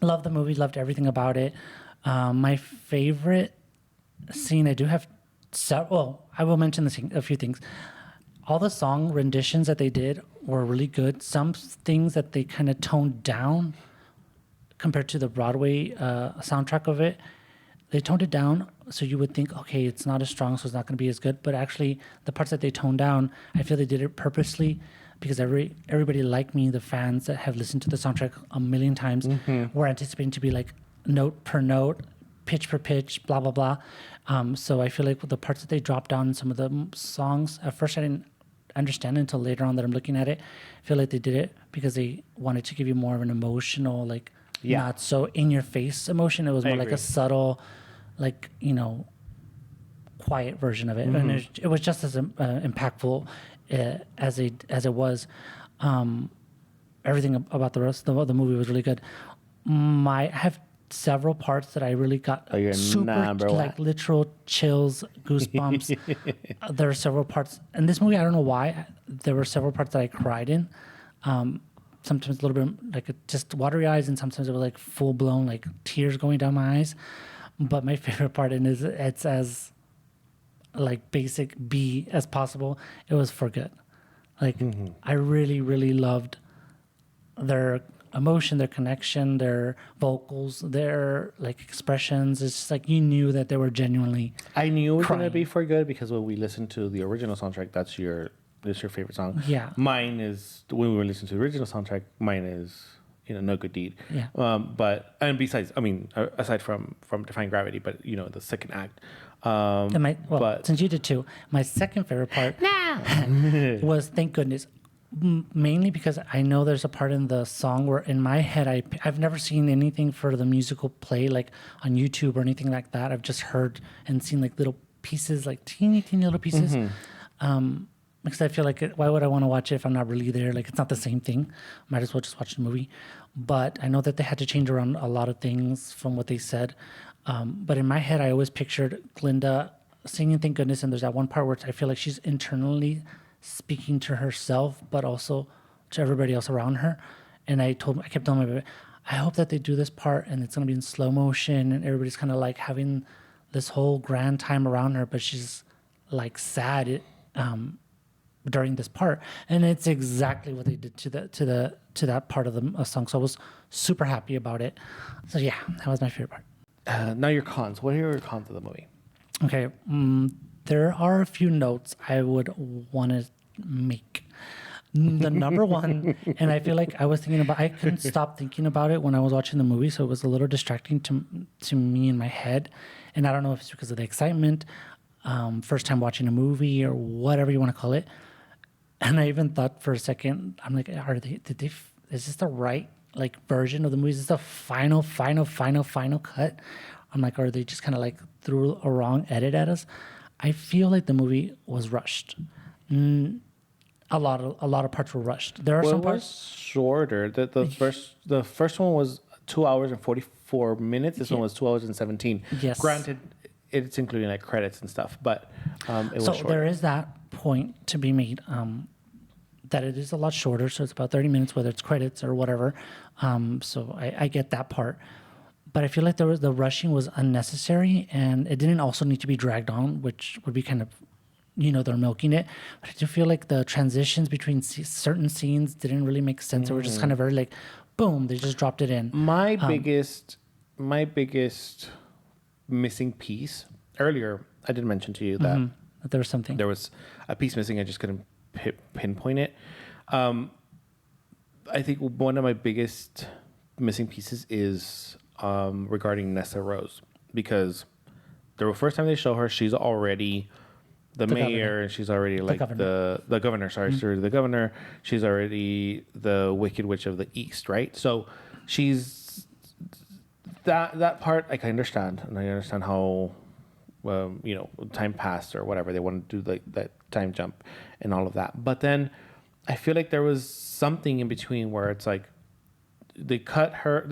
Speaker 1: Loved the movie. Loved everything about it. My favorite scene. I do have several. I will mention a few things. All the song renditions that they did were really good. Some things that they kind of toned down compared to the Broadway soundtrack of it. They toned it down, so you would think, okay, it's not as strong, so it's not going to be as good. But actually, the parts that they toned down, I feel they did it purposely because everybody like me, the fans that have listened to the soundtrack a million times, were anticipating to be like note per note, pitch per pitch, blah, blah, blah. So I feel like with the parts that they dropped down in some of the songs, at first I didn't understand it until later on that I'm looking at it. I feel like they did it because they wanted to give you more of an emotional, like, not so in-your-face emotion. It was more like a subtle, like, quiet version of it, and it was just as impactful as it was. Everything about the rest of the movie was really good. I have several parts that I really got super like literal chills, goosebumps. There are several parts in this movie. I don't know why there were several parts that I cried in. Sometimes a little bit like just watery eyes, and sometimes it was like full blown like tears going down my eyes. But my favorite part is it's as like basic B as possible. It was For Good. Like I really, really loved their emotion, their connection, their vocals, their like expressions. It's just like you knew that they were genuinely.
Speaker 2: I knew it was
Speaker 1: crying.
Speaker 2: gonna be For Good because when we listened to the original soundtrack, that's your favorite song.
Speaker 1: Yeah.
Speaker 2: Mine is when we were listening to the original soundtrack. Mine is No Good Deed.
Speaker 1: Yeah.
Speaker 2: But besides, I mean, aside from Defying Gravity, but the second act.
Speaker 1: But since you did too, my second favorite part was Thank Goodness. Mainly because I know there's a part in the song where in my head I've never seen anything for the musical play like on YouTube or anything like that. I've just heard and seen like little pieces, like teeny little pieces. Because I feel like why would I want to watch it if I'm not really there? Like it's not the same thing. Might as well just watch the movie. But I know that they had to change around a lot of things from what they said. But in my head, I always pictured Glinda singing Thank Goodness, and there's that one part where I feel like she's internally speaking to herself, but also to everybody else around her. And I kept telling my baby, I hope that they do this part and it's going to be in slow motion and everybody's kind of like having this whole grand time around her, but she's like sad during this part. And it's exactly what they did to that part of the song. So I was super happy about it. So yeah, that was my favorite part.
Speaker 2: Now your cons. What are your cons of the movie?
Speaker 1: Okay. There are a few notes I would want to make. The number one, and I feel like I couldn't stop thinking about it when I was watching the movie, so it was a little distracting to me in my head. And I don't know if it's because of the excitement, first time watching a movie or whatever you want to call it. And I even thought for a second, I'm like, is this the right like version of the movie? Is this the final cut? I'm like, are they just kind of like threw a wrong edit at us? I feel like the movie was rushed. A lot of parts were rushed. There are some parts
Speaker 2: shorter. The first one was 2 hours and 44 minutes. This one was 2 hours and 17.
Speaker 1: Yes.
Speaker 2: Granted, it's including like credits and stuff, but it was shorter.
Speaker 1: There is that point to be made that it is a lot shorter. So it's about 30 minutes, whether it's credits or whatever. So I get that part. But I feel like the rushing was unnecessary, and it didn't also need to be dragged on, which would be kind of, they're milking it. But I do feel like the transitions between certain scenes didn't really make sense. They were just kind of very like, boom, they just dropped it in.
Speaker 2: My biggest missing piece, earlier I did mention to you that
Speaker 1: there was something.
Speaker 2: There was a piece missing. I just couldn't pinpoint it. I think one of my biggest missing pieces is regarding Nessa Rose, because the first time they show her, she's already the mayor, and she's already like the governor. Sorry, she's already the governor. She's already the Wicked Witch of the East, right? So she's that part I can understand, and I understand how time passed or whatever. They want to do like that time jump and all of that. But then I feel like there was something in between where it's like they cut her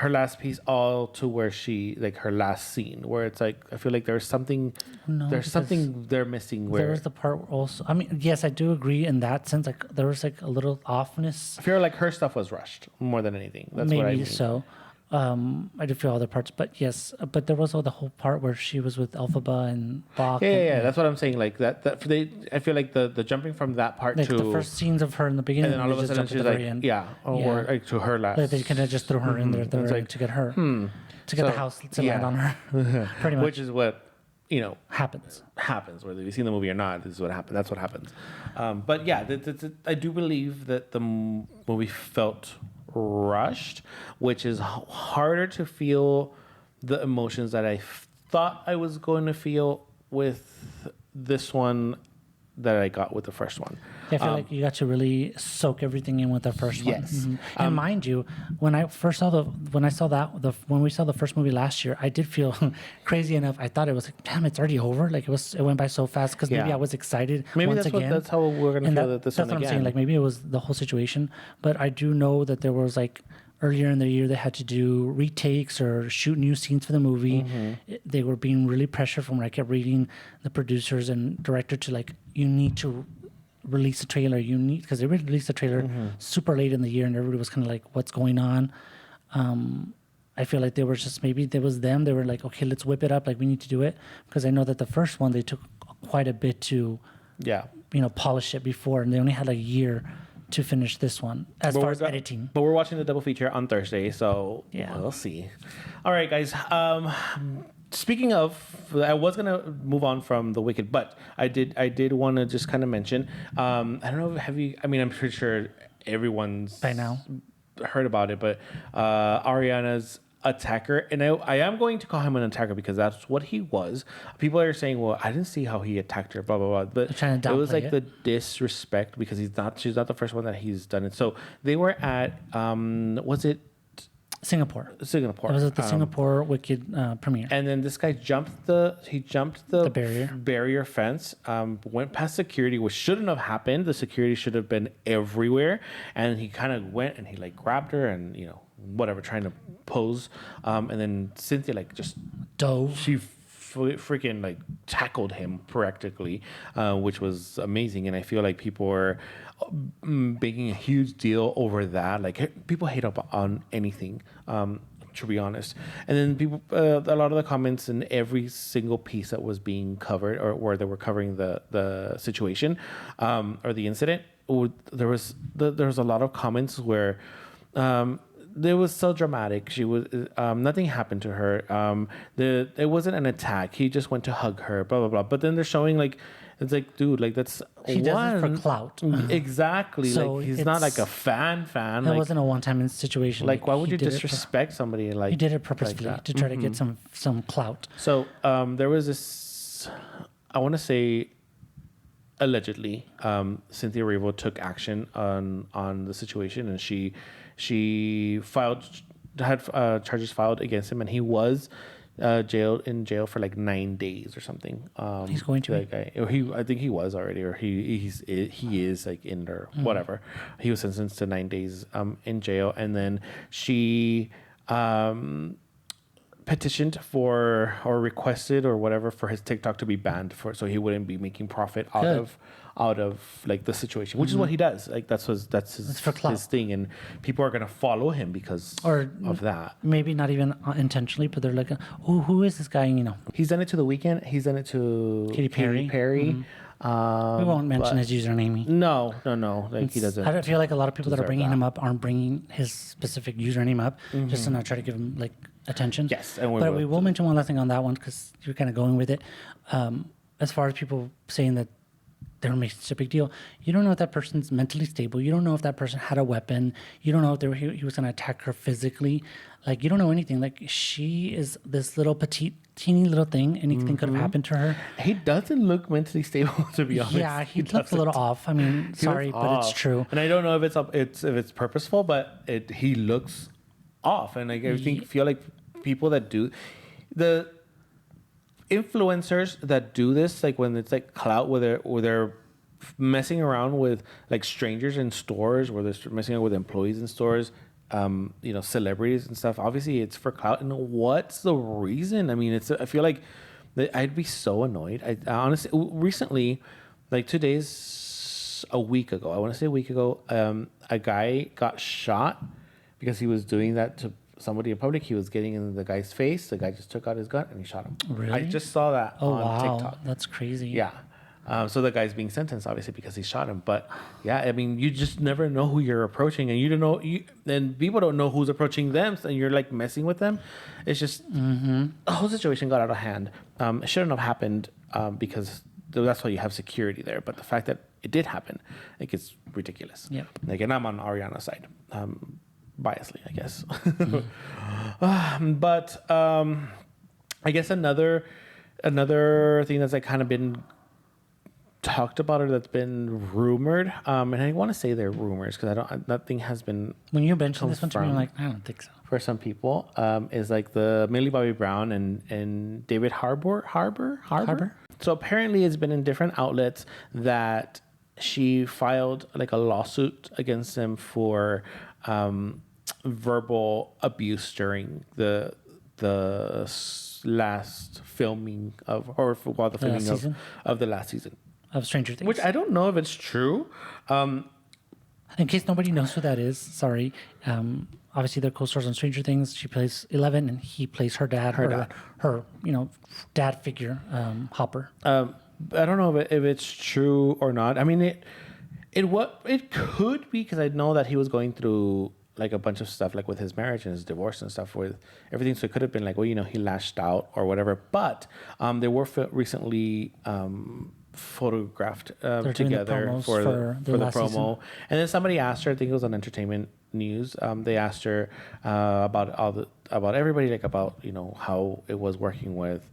Speaker 2: last piece all to where she like her last scene where it's like I feel like there's something they're missing where
Speaker 1: there was the part also. I mean, yes, I do agree in that sense. Like there was like a little offness.
Speaker 2: I feel like her stuff was rushed more than anything. That's
Speaker 1: maybe
Speaker 2: what I mean.
Speaker 1: So. I did feel other parts, but yes, but there was all the whole part where she was with Elphaba and Bach.
Speaker 2: Yeah. That's what I'm saying. Like that I feel like the jumping from that part
Speaker 1: like
Speaker 2: to
Speaker 1: the first scenes of her in the beginning,
Speaker 2: and then all of a sudden she's like, or like to her last.
Speaker 1: Like they kind of just threw her in there like, to get her to get the house to land on her, pretty much.
Speaker 2: Which is what
Speaker 1: happens.
Speaker 2: Whether you've seen the movie or not. This is what happened. That's what happens. But yeah, I do believe that the movie felt rushed, which is harder to feel the emotions that I thought I was going to feel with this one that I got with the first one.
Speaker 1: I feel like you got to really soak everything in with the first one.
Speaker 2: Yes.
Speaker 1: And mind you, when we saw the first movie last year, I did feel crazy enough. I thought it was like, damn, it's already over. Like it went by so fast because maybe I was excited.
Speaker 2: Maybe
Speaker 1: once again.
Speaker 2: That's how we're gonna feel that this one again. That's what I'm saying.
Speaker 1: Like maybe it was the whole situation, but I do know that there was like earlier in the year they had to do retakes or shoot new scenes for the movie. They were being really pressured from what I kept reading the producers and director to like, you need to release a trailer. Because they released the trailer super late in the year and everybody was kind of like, what's going on? I feel like they were just, maybe there was them. They were like, okay, let's whip it up. Like we need to do it. Because I know that the first one, they took quite a bit to, polish it before. And they only had like a year to finish this one as far as editing.
Speaker 2: But we're watching the double feature on Thursday, so we'll see. All right, guys. Speaking of, I was gonna move on from the Wicked, but I did want to just kind of mention. I don't know. I'm pretty sure everyone's
Speaker 1: by now
Speaker 2: heard about it, but Ariana's attacker, and I am going to call him an attacker because that's what he was. People are saying, well, I didn't see how he attacked her, blah blah blah, but it was like the disrespect because she's not the first one that he's done it. So they were at was it
Speaker 1: Singapore.
Speaker 2: It
Speaker 1: was at the Singapore Wicked premiere.
Speaker 2: And then this guy jumped the barrier fence, went past security, which shouldn't have happened. The security should have been everywhere. And he kind of went and he like grabbed her and, whatever, trying to pose. And then Cynthia like just
Speaker 1: dove.
Speaker 2: She freaking like tackled him practically, which was amazing. And I feel like people were making a huge deal over that. Like people hate up on anything, to be honest. And then people, a lot of the comments in every single piece that was being covered or where they were covering the situation or the incident, there was a lot of comments where it was so dramatic. She was nothing happened to her. It wasn't an attack. He just went to hug her. Blah blah blah. But then they're showing like, it's like, dude, like that's
Speaker 1: he does it for clout.
Speaker 2: Exactly. So like he's not like a fan.
Speaker 1: It wasn't a one-time situation.
Speaker 2: Like why would you disrespect somebody? Like
Speaker 1: he did it purposefully to try to get some clout.
Speaker 2: So there was this. I want to say. Allegedly, Cynthia Erivo took action on the situation, and she had charges filed against him, and he was in jail for like 9 days or something.
Speaker 1: He's going to
Speaker 2: that guy. Or I think he was already, or he is like in there, whatever. He was sentenced to 9 days in jail, and then she petitioned for or requested or whatever for his TikTok to be banned so he wouldn't be making profit out of like the situation, which is what he does. Like that's his thing, and people are gonna follow him because of that.
Speaker 1: Maybe not even intentionally, but they're like, oh, who is this guy?
Speaker 2: He's done it to The Weeknd. He's done it to
Speaker 1: Katy Perry.
Speaker 2: Mm-hmm.
Speaker 1: We won't mention his username.
Speaker 2: No. Like he doesn't.
Speaker 1: I feel like a lot of people that are bringing him up aren't bringing his specific username up just to not try to give him like attention.
Speaker 2: Yes,
Speaker 1: but we will mention one last thing on that one because you're kind of going with it. As far as people saying that they're making such a big deal. You don't know if that person's mentally stable. You don't know if that person had a weapon. You don't know if he was going to attack her physically. Like, you don't know anything. Like, she is this little petite, teeny little thing. Anything could have happened to her.
Speaker 2: He doesn't look mentally stable, to be honest.
Speaker 1: Yeah, he looks a little off. I mean, sorry, but it's true.
Speaker 2: And I don't know if it's purposeful, but he looks off. And like, I feel like people that do the influencers that do this, like when it's like clout, where they're messing around with like strangers in stores, where they're messing around with employees in stores, celebrities and stuff. Obviously, it's for clout. And what's the reason? I mean, I feel like I'd be so annoyed. I honestly, recently, like 2 days, a week ago, I want to say a week ago, a guy got shot because he was doing that to somebody in public. He was getting in the guy's face. The guy just took out his gun and he shot him.
Speaker 1: Really?
Speaker 2: I just saw that on TikTok.
Speaker 1: That's crazy.
Speaker 2: Yeah. So the guy's being sentenced, obviously, because he shot him. But yeah, I mean, you just never know who you're approaching, and you don't know. And people don't know who's approaching them, and you're like messing with them. It's just the whole situation got out of hand. It shouldn't have happened because that's why you have security there. But the fact that it did happen, like, it's ridiculous.
Speaker 1: Yep.
Speaker 2: Like, and I'm on Ariana's side. Biasly, I guess. But I guess another thing that's like kind of been talked about, or that's been rumored, and I want to say they're rumors because nothing has been.
Speaker 1: When you mentioned this one to me, I'm like, I don't think so.
Speaker 2: For some people, is like the Millie Bobby Brown and David Harbour. So apparently, it's been in different outlets that she filed like a lawsuit against him for verbal abuse during the last filming of, or while the filming of the last season
Speaker 1: of Stranger Things.
Speaker 2: Which I don't know if it's true.
Speaker 1: In case nobody knows who that is, sorry. Obviously, they're co-stars on Stranger Things. She plays 11, and he plays her dad. Her dad figure, Hopper.
Speaker 2: I don't know if it's true or not. I mean, it could be, because I know that he was going through like a bunch of stuff, like with his marriage and his divorce and stuff, with everything. So it could have been like, well, he lashed out or whatever. But they were recently photographed together for the promo. Season. And then somebody asked her, I think it was on Entertainment News. They asked her about everybody, like about how it was working with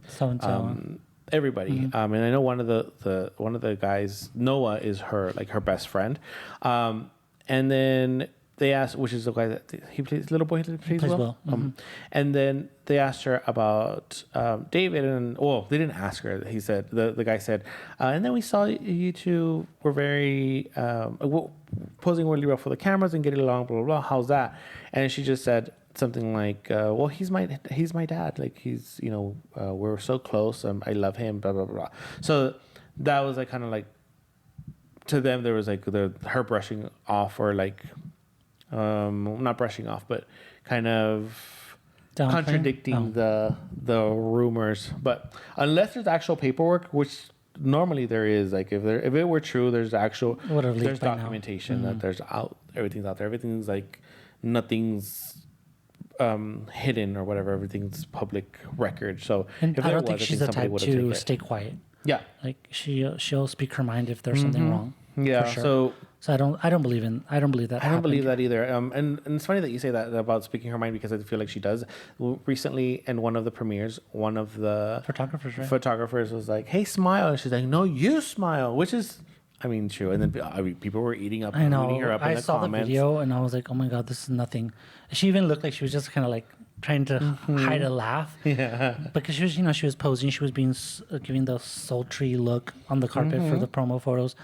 Speaker 2: everybody. Mm-hmm. And I know one of the guys, Noah, is her best friend. And then they asked, which is the guy that he plays, little boy, he plays well.
Speaker 1: Mm-hmm.
Speaker 2: And then they asked her about David, and they didn't ask her. He said, the guy said, and then we saw you two were very posing really well for the cameras and getting along, blah blah blah. How's that? And she just said something like, well, he's my dad. Like, he's we're so close. I love him. Blah blah blah. So that was like kind of like, to them there was like her brushing off, or like. Not brushing off, but kind of contradicting the rumors. But unless there's actual paperwork, which normally there is, like if it were true, there's documentation that everything's out there. Everything's like, nothing's hidden or whatever. Everything's public record. So
Speaker 1: and I don't think she's the type to stay quiet.
Speaker 2: Yeah,
Speaker 1: like she'll speak her mind if there's something wrong.
Speaker 2: Yeah,
Speaker 1: sure. So I don't believe that.
Speaker 2: I don't believe that either. And it's funny that you say that about speaking her mind, because I feel like she does. Recently, in one of the premieres, one of the photographers was like, "Hey, smile," and she's like, "No, you smile," which is, I mean, true. And then people were eating her up in the comments.
Speaker 1: I saw the video and I was like, "Oh my god, this is nothing." She even looked like she was just kind of like trying to hide a laugh.
Speaker 2: Yeah,
Speaker 1: because she was, she was posing. She was giving the sultry look on the carpet for the promo photos.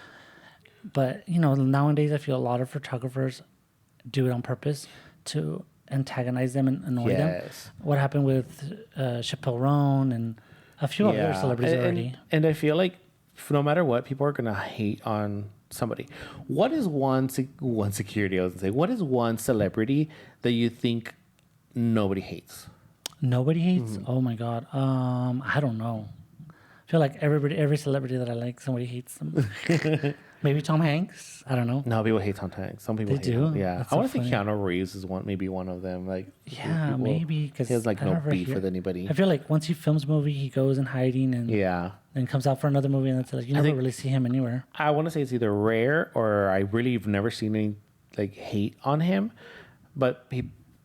Speaker 1: But, nowadays I feel a lot of photographers do it on purpose to antagonize them and annoy them. What happened with Chappelle Roan and a few other celebrities already.
Speaker 2: And I feel like no matter what, people are going to hate on somebody. What is one security, I was going to say, what is one celebrity that you think nobody hates?
Speaker 1: Nobody hates? Oh my God. I don't know. I feel like every celebrity that I like, somebody hates them. Maybe Tom Hanks. I don't know.
Speaker 2: No, people hate Tom Hanks. Some people
Speaker 1: They
Speaker 2: hate
Speaker 1: do?
Speaker 2: him. Yeah,
Speaker 1: That's
Speaker 2: I
Speaker 1: so
Speaker 2: want to think
Speaker 1: funny.
Speaker 2: Keanu Reeves is maybe one of them. Like,
Speaker 1: Yeah,
Speaker 2: people,
Speaker 1: maybe because
Speaker 2: he has like no beef with anybody.
Speaker 1: I feel like once he films a movie, he goes in hiding and
Speaker 2: Yeah,
Speaker 1: then comes out for another movie, and it's like you never really see him anywhere.
Speaker 2: I want to say it's either rare or I really have never seen any like hate on him, but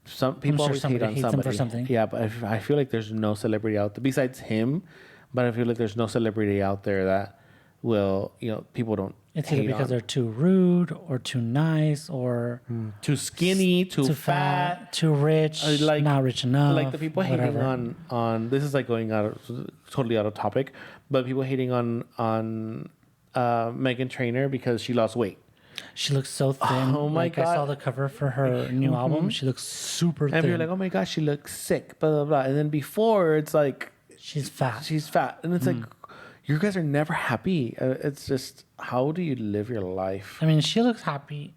Speaker 2: some people
Speaker 1: sure
Speaker 2: always hate
Speaker 1: somebody
Speaker 2: on
Speaker 1: hates him
Speaker 2: somebody.
Speaker 1: for something.
Speaker 2: Yeah, but I feel like there's no celebrity out there besides him. But I feel like there's no celebrity out there that will, people don't.
Speaker 1: It's either because they're too rude or too nice or
Speaker 2: too skinny, too fat,
Speaker 1: too rich, not rich enough.
Speaker 2: Like the people hating on this is like going totally out of topic, but people hating on Meghan Trainor because she lost weight.
Speaker 1: She looks so thin.
Speaker 2: Oh my God.
Speaker 1: I saw the cover for her new album. She looks super thin.
Speaker 2: And you're like, oh my gosh, she looks sick, blah, blah, blah. And then before, it's like...
Speaker 1: She's fat.
Speaker 2: She's fat. And it's like, you guys are never happy. It's just, how do you live your life?
Speaker 1: I mean, she looks happy.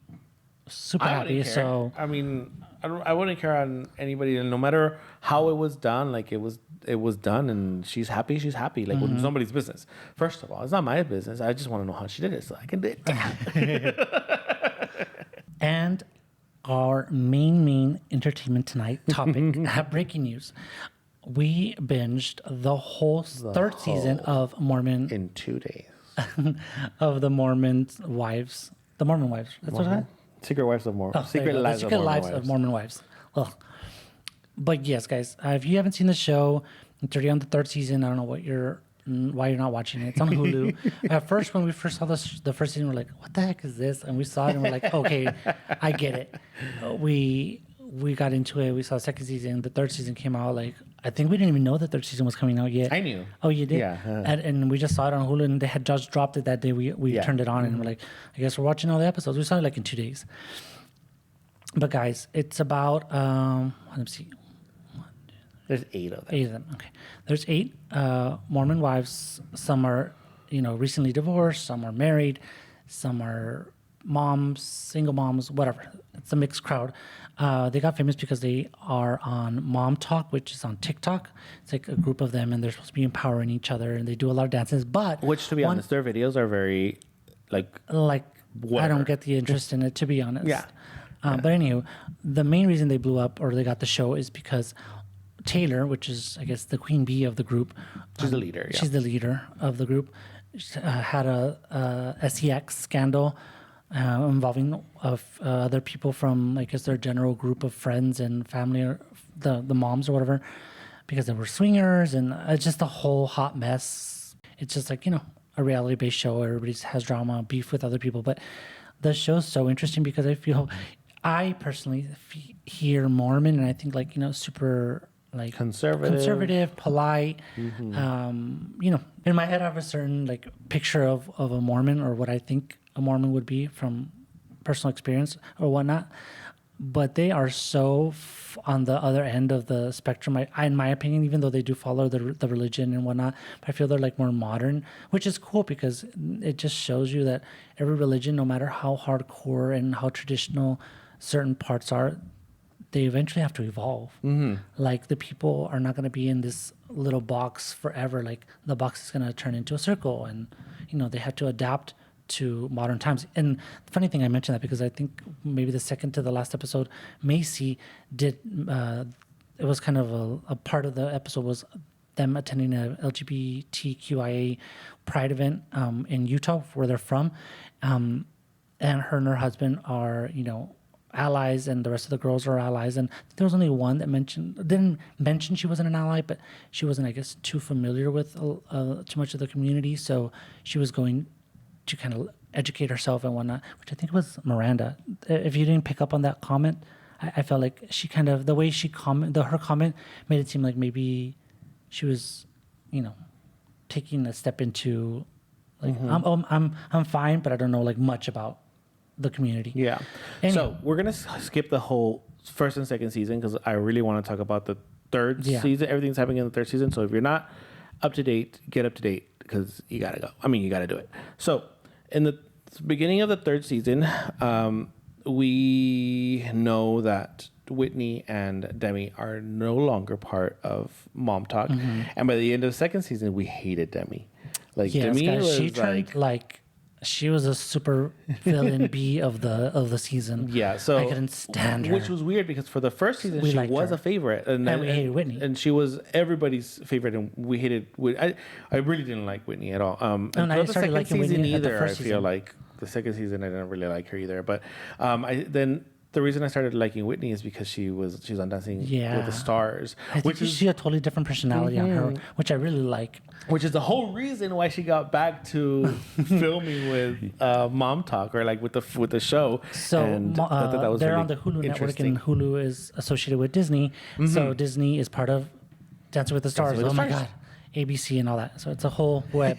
Speaker 1: Super happy. So...
Speaker 2: I mean, I wouldn't care on anybody. And no matter how it was done, like it was done and she's happy, she's happy. Like with somebody's business. First of all, it's not my business. I just want to know how she did it so I can do it.
Speaker 1: And our main entertainment tonight topic, breaking news. We binged the whole third season of Mormon
Speaker 2: in 2 days.
Speaker 1: of the Mormon wives. The Mormon wives. That's what I
Speaker 2: Secret Wives of Mormon. Secret Lives
Speaker 1: of Mormon Wives. Ugh. But yes, guys, if you haven't seen the show, it's already on the third season. I don't know why you're not watching it. It's on Hulu. At first, when we first saw the first season, we're like, what the heck is this? And we saw it and we're like, okay, I get it. We got into it. We saw the second season. The third season came out. Like, I think we didn't even know the third season was coming out yet.
Speaker 2: I knew.
Speaker 1: Oh, you did?
Speaker 2: Yeah.
Speaker 1: And we just saw it on Hulu, and they had just dropped it that day. We turned it on, and we're like, I guess we're watching all the episodes. We saw it like in 2 days. But guys, it's about let me see.
Speaker 2: There's 8 of them.
Speaker 1: 8 of them. Okay. There's 8 Mormon wives. Some are, recently divorced. Some are married. Some are moms, single moms, whatever. It's a mixed crowd. They got famous because they are on Mom Talk, which is on TikTok. It's like a group of them, and they're supposed to be empowering each other, and they do a lot of dances. But
Speaker 2: which, to be honest, their videos are very like whatever.
Speaker 1: I don't get the interest in it, to be honest.
Speaker 2: Yeah.
Speaker 1: But anywho, the main reason they blew up or they got the show is because Taylor, which is, I guess, the queen bee of the group.
Speaker 2: She's the leader, yeah.
Speaker 1: She's the leader of the group. Had a SEX scandal involving other people from, I guess, their general group of friends and family, or the moms or whatever, because they were swingers, and it's just a whole hot mess. It's just like, a reality-based show. Everybody has drama, beef with other people. But the show's so interesting because I personally hear Mormon, and I think super like conservative, polite. In my head I have a certain picture of a Mormon, or what I think a Mormon would be from personal experience or whatnot. But they are so on the other end of the spectrum, in my opinion, even though they do follow the religion and whatnot. But I feel they're more modern, which is cool because it just shows you that every religion, no matter how hardcore and how traditional certain parts are, they eventually have to evolve. Like, the people are not going to be in this little box forever. Like, the box is going to turn into a circle, and they have to adapt to modern times. And the funny thing, I mentioned that because I think maybe the second to the last episode, Macy did it was kind of a part of the episode was them attending a LGBTQIA pride event in Utah, where they're from, and her and her husband are allies, and the rest of the girls are allies. And there was only one that didn't mention she wasn't an ally, but she wasn't, I guess, too familiar with too much of the community, so she was going to kind of educate herself and whatnot, which I think was Miranda. If you didn't pick up on that comment, I felt like she kind of, the way she her comment made it seem like maybe she was, taking a step into I'm fine, but I don't know much about the community.
Speaker 2: Yeah. Anyway. So we're gonna skip the whole first and second season because I really want to talk about the third season. Everything's happening in the third season. So if you're not up to date, get up to date because you gotta go. I mean, you gotta do it. So in the beginning of the third season, we know that Whitney and Demi are no longer part of Mom Talk, and by the end of the second season, we hated Demi.
Speaker 1: Demi was she turned she was a super villain B of the season.
Speaker 2: Yeah, so
Speaker 1: I couldn't stand her.
Speaker 2: Which was weird because for the first season she was a favorite, and
Speaker 1: we hated Whitney,
Speaker 2: and she was everybody's favorite, and we hated. I really didn't like Whitney at all. And
Speaker 1: I
Speaker 2: the
Speaker 1: started
Speaker 2: second
Speaker 1: liking
Speaker 2: season
Speaker 1: Whitney
Speaker 2: either. I feel
Speaker 1: season.
Speaker 2: like the second season I didn't really like her either. But then the reason I started liking Whitney is because she was on Dancing with the Stars,
Speaker 1: which is she had a totally different personality on her, which I really like.
Speaker 2: Which is the whole reason why she got back to filming with Mom Talk or like with the show.
Speaker 1: So
Speaker 2: and I thought that was
Speaker 1: they're
Speaker 2: really
Speaker 1: on the Hulu network, and Hulu is associated with Disney. So Disney is part of Dancing with the Stars. Oh my God. ABC and all that. So it's a whole web.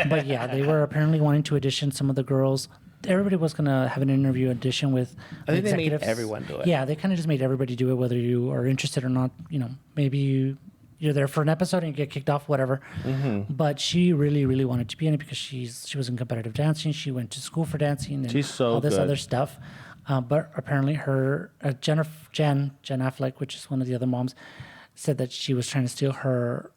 Speaker 1: But yeah, they were apparently wanting to audition some of the girls. Everybody was going to have an interview audition with
Speaker 2: I think
Speaker 1: executives.
Speaker 2: They made everyone do it.
Speaker 1: Yeah, they kind of just made everybody do it, whether you are interested or not. You know, maybe you're there for an episode and you get kicked off, whatever. But she really, really wanted to be in it because she was in competitive dancing. She went to school for dancing and
Speaker 2: she's so
Speaker 1: all this
Speaker 2: good.
Speaker 1: other stuff. But apparently Jen Affleck, which is one of the other moms, said that she was trying to steal her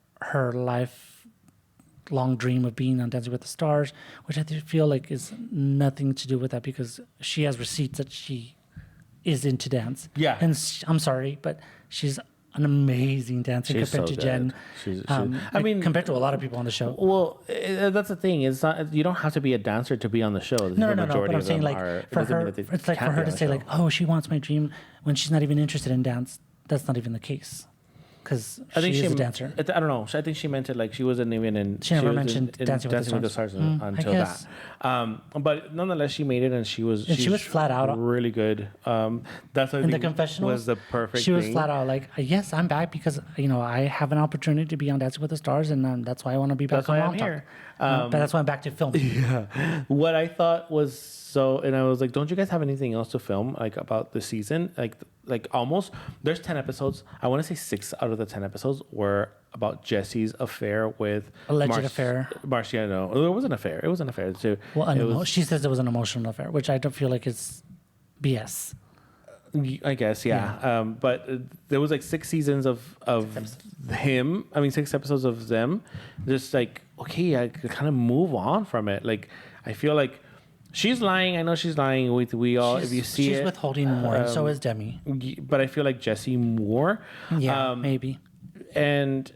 Speaker 1: lifelong dream of being on Dancing with the Stars, which I feel like is nothing to do with that because she has receipts that she is into dance.
Speaker 2: Yeah.
Speaker 1: And I'm sorry, but she's an amazing dancer compared to Jen.
Speaker 2: I mean,
Speaker 1: compared to a lot of people on the show.
Speaker 2: Well, that's the thing. It's not. You don't have to be a dancer to be on the show.
Speaker 1: No. But I'm saying, like, for her, it's like for her to say, like, oh, she wants my dream when she's not even interested in dance. That's not even the case. Because she is a dancer.
Speaker 2: I don't know. I think she meant it like she wasn't even in.
Speaker 1: She never mentioned Dancing with the
Speaker 2: Stars until that. But nonetheless, she made it, and she was
Speaker 1: flat out
Speaker 2: really good. That's
Speaker 1: in the confessionals
Speaker 2: was the perfect.
Speaker 1: She was
Speaker 2: thing.
Speaker 1: flat out like, yes, I'm back because I have an opportunity to be on Dancing with the Stars, and that's why I want to be back on Mom Talk. But that's why I'm back to film.
Speaker 2: Yeah. What I thought was and I was like, don't you guys have anything else to film like about the season? Like almost there's 10 episodes. I want to say 6 out of the 10 episodes were about Jesse's affair with
Speaker 1: alleged affair.
Speaker 2: Marcia, no, it was an affair. It was an affair too.
Speaker 1: Well, she says it was an emotional affair, which I don't feel like is BS.
Speaker 2: I guess, yeah. But there was like 6 seasons of him. I mean, 6 episodes of them. Just like, okay, I could kind of move on from it. Like, I feel like she's lying. I know she's lying. We all, if you see
Speaker 1: she's withholding more, and so is Demi.
Speaker 2: But I feel like Jesse more.
Speaker 1: Yeah, maybe.
Speaker 2: And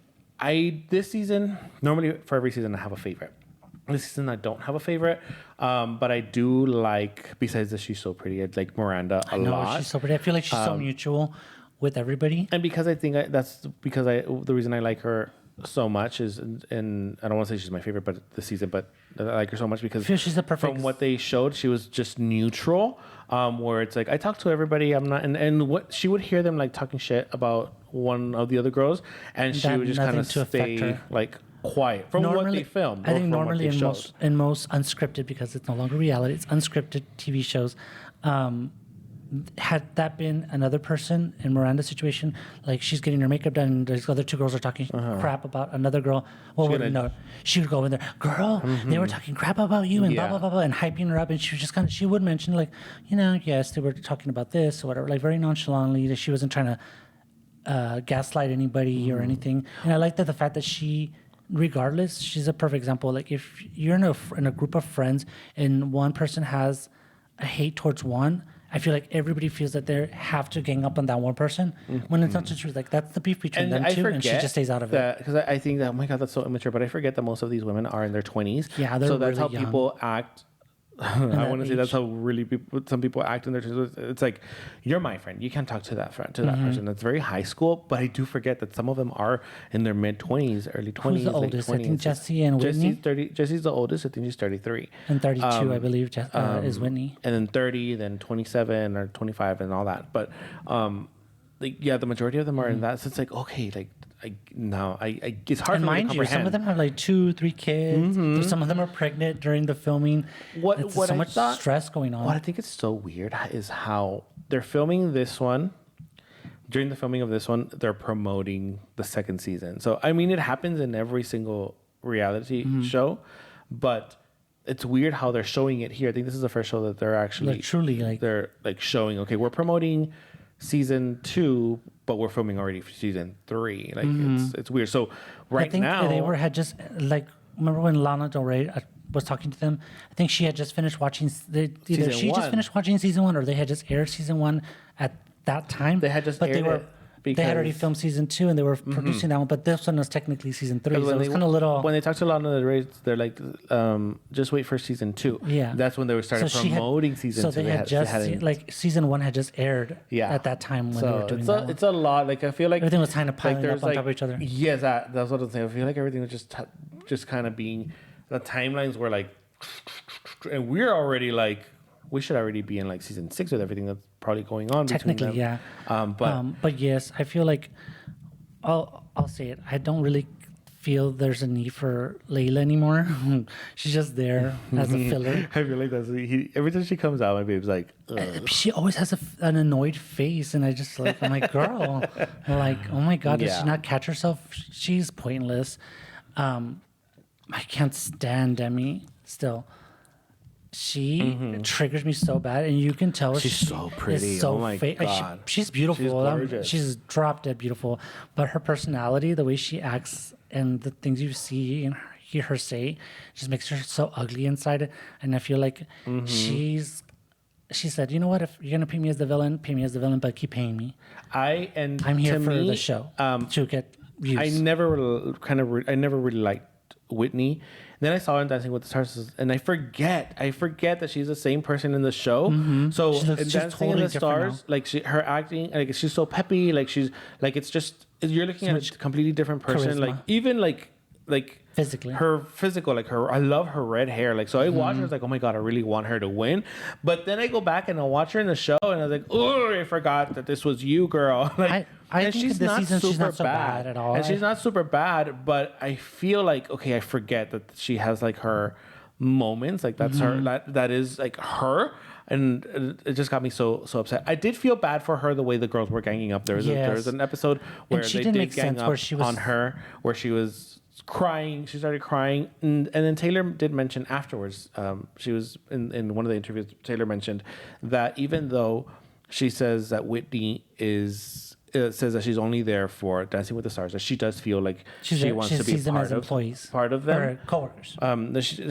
Speaker 2: this season, normally for every season, I have a favorite. This season, I don't have a favorite, but I do like. Besides that, she's so pretty. I like Miranda a lot.
Speaker 1: She's so pretty. I feel like she's so mutual with everybody.
Speaker 2: And because I think the reason I like her so much is, and I don't want to say she's my favorite, but this season, but I like her so much because
Speaker 1: she's the perfect.
Speaker 2: From what they showed, she was just neutral. Where it's like I talk to everybody. I'm not, and what she would hear them like talking shit about one of the other girls, and she would just kind of stay like quiet from what they filmed.
Speaker 1: I think normally in most unscripted, because it's no longer reality, it's unscripted TV shows. Had that been another person in Miranda's situation, like she's getting her makeup done, and these other 2 girls are talking crap about another girl. Well, she would go in there, girl. They were talking crap about you and blah blah blah blah, and hyping her up. And she was just she would mention like, yes, they were talking about this or whatever, like very nonchalantly. That she wasn't trying to gaslight anybody or anything. And I like that the fact that she. Regardless, she's a perfect example. Like if you're in a group of friends and one person has a hate towards one, I feel like everybody feels that they have to gang up on that one person when it's not the truth. Like that's the beef between them two, and she just stays out of it.
Speaker 2: Because I think that, oh my God, that's so immature. But I forget that most of these women are in their 20s.
Speaker 1: Yeah, they're
Speaker 2: so that's
Speaker 1: really
Speaker 2: how people act. I want to say that's how really some people act in their 20s. It's like, you're my friend. You can't talk to that person. That's very high school. But I do forget that some of them are in their mid 20s, early 20s.
Speaker 1: Who's the oldest? 20s. I think Jesse and Whitney.
Speaker 2: Jesse's the oldest. I think she's 33.
Speaker 1: And 32, I believe, is Whitney.
Speaker 2: And then 30, then 27 or 25 and all that. But the majority of them are in that. So it's like, okay, like it's hard for me to comprehend.
Speaker 1: You, some of them have like 2-3 kids. Some of them are pregnant during the filming. It's so much stress going on.
Speaker 2: What I think is so weird is how they're filming this one. During the filming of this one, they're promoting the second season. So I mean, it happens in every single reality show, but it's weird how they're showing it here. I think this is the first show that they're actually they're showing. Okay, we're promoting season 2, but we're filming already for season 3. Like it's weird. So
Speaker 1: I think
Speaker 2: now
Speaker 1: they had just like, remember when Lana Del Rey was talking to them. I think she had just finished watching. Either she
Speaker 2: Season
Speaker 1: just finished watching season 1, or they had just aired season 1 at that time.
Speaker 2: They had just
Speaker 1: but
Speaker 2: aired
Speaker 1: they were.
Speaker 2: it
Speaker 1: They had already filmed season 2 and they were producing that one, but this one was technically season 3. So it was kind of little.
Speaker 2: When they talked to Lana Del Rey, they're like, just wait for season 2.
Speaker 1: Yeah.
Speaker 2: That's when they were started promoting season 2.
Speaker 1: So they had just, like, season 1 had just aired at that time when they were doing that.
Speaker 2: It's a lot. Like, I feel like
Speaker 1: everything was kind of piling up on top of each other.
Speaker 2: Yes, that's what I'm saying. I feel like everything was just kind of being, the timelines were like, and we're already like, we should already be in like season 6 with everything that's probably going on.
Speaker 1: Technically, yeah. But yes, I feel like I'll say it. I don't really feel there's a need for Layla anymore. She's just there as a filler.
Speaker 2: I feel like that's every time she comes out, my babe's like, ugh.
Speaker 1: She always has an annoyed face, and I just like, I'm like, girl, like, oh my god, does she not catch herself? She's pointless. I can't stand Demi still. She triggers me so bad, and you can tell
Speaker 2: she's so pretty. Oh my god,
Speaker 1: she's beautiful.
Speaker 2: She's gorgeous.
Speaker 1: She's drop dead beautiful, but her personality, the way she acts, and the things you see and hear her say, just makes her so ugly inside. And I feel like she said, you know what? If you're gonna pay me as the villain, pay me as the villain, but keep paying me. I'm here for the show to get views.
Speaker 2: I never really liked Whitney. And then I saw her in Dancing with the Stars, and I forget that she's the same person in the show. So in Dancing with the Stars, like her acting, like she's so peppy, like she's like, it's just, you're looking at a completely different person.
Speaker 1: Charisma.
Speaker 2: Like even like
Speaker 1: physically,
Speaker 2: her physical, like her, I love her red hair. Like, so I watch her, I was like, oh my god, I really want her to win. But then I go back and I watch her in the show, and I was like, oh, I forgot that this was you, girl. Like,
Speaker 1: I think she's not so bad at all.
Speaker 2: And she's not super bad, but I feel like, okay, I forget that she has like her moments, like that's her, that is like her. And it just got me so upset. I did feel bad for her the way the girls were ganging up. There was an episode where they did gang up on her, where she was crying. She started crying, and then Taylor did mention afterwards. She was in one of the interviews. Taylor mentioned that even though she says that Whitney says that she's only there for Dancing with the Stars, that she does feel like she wants to be part of them,
Speaker 1: or coworkers.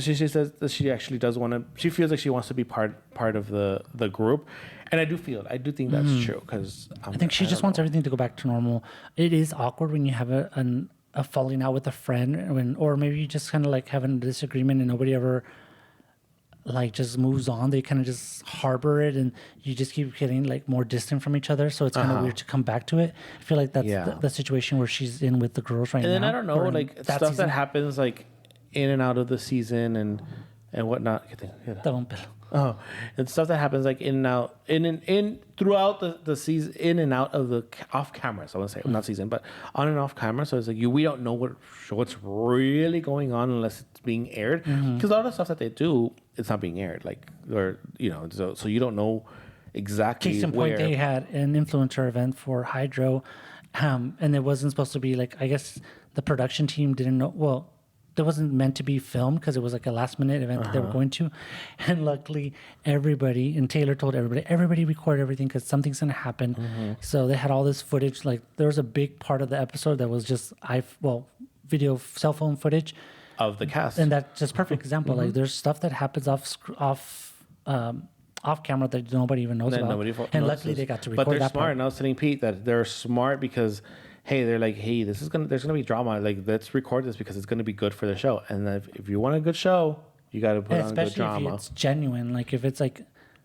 Speaker 2: She says that she actually does want to. She feels like she wants to be part of the group, and I do think that's true, because
Speaker 1: I think she just wants everything to go back to normal. It is awkward when you have a falling out with a friend, or maybe you just kind of like having a disagreement and nobody ever like just moves on. They kind of just harbor it, and you just keep getting like more distant from each other. So it's kind of weird to come back to it. I feel like that's the situation where she's in with the girls right now.
Speaker 2: And then I don't know, like stuff that happens like in and out of the season and whatnot. Oh, and stuff that happens like in and out, in throughout the season, in and out of the off camera. So I want to say not season, but on and off camera. So it's like we don't know what's really going on unless it's being aired. Because a lot of stuff that they do, it's not being aired. Like, or so you don't know exactly.
Speaker 1: Case in point, they had an influencer event for Hydro, and it wasn't supposed to be like, I guess the production team didn't know. Well, it wasn't meant to be filmed because it was like a last minute event that they were going to. And luckily everybody, and Taylor told everybody record everything because something's going to happen. So they had all this footage. Like there was a big part of the episode that was just video, cell phone footage
Speaker 2: of the cast.
Speaker 1: And that's just perfect example. Like there's stuff that happens off camera that nobody even knows about. And luckily they got to record that.
Speaker 2: But they're smart.
Speaker 1: Part.
Speaker 2: And I was telling Pete that they're smart because they're like, there's gonna be drama. Like, let's record this because it's gonna be good for the show. And if you want a good show, you got to put on good drama.
Speaker 1: Especially if it's genuine. Like if it's like,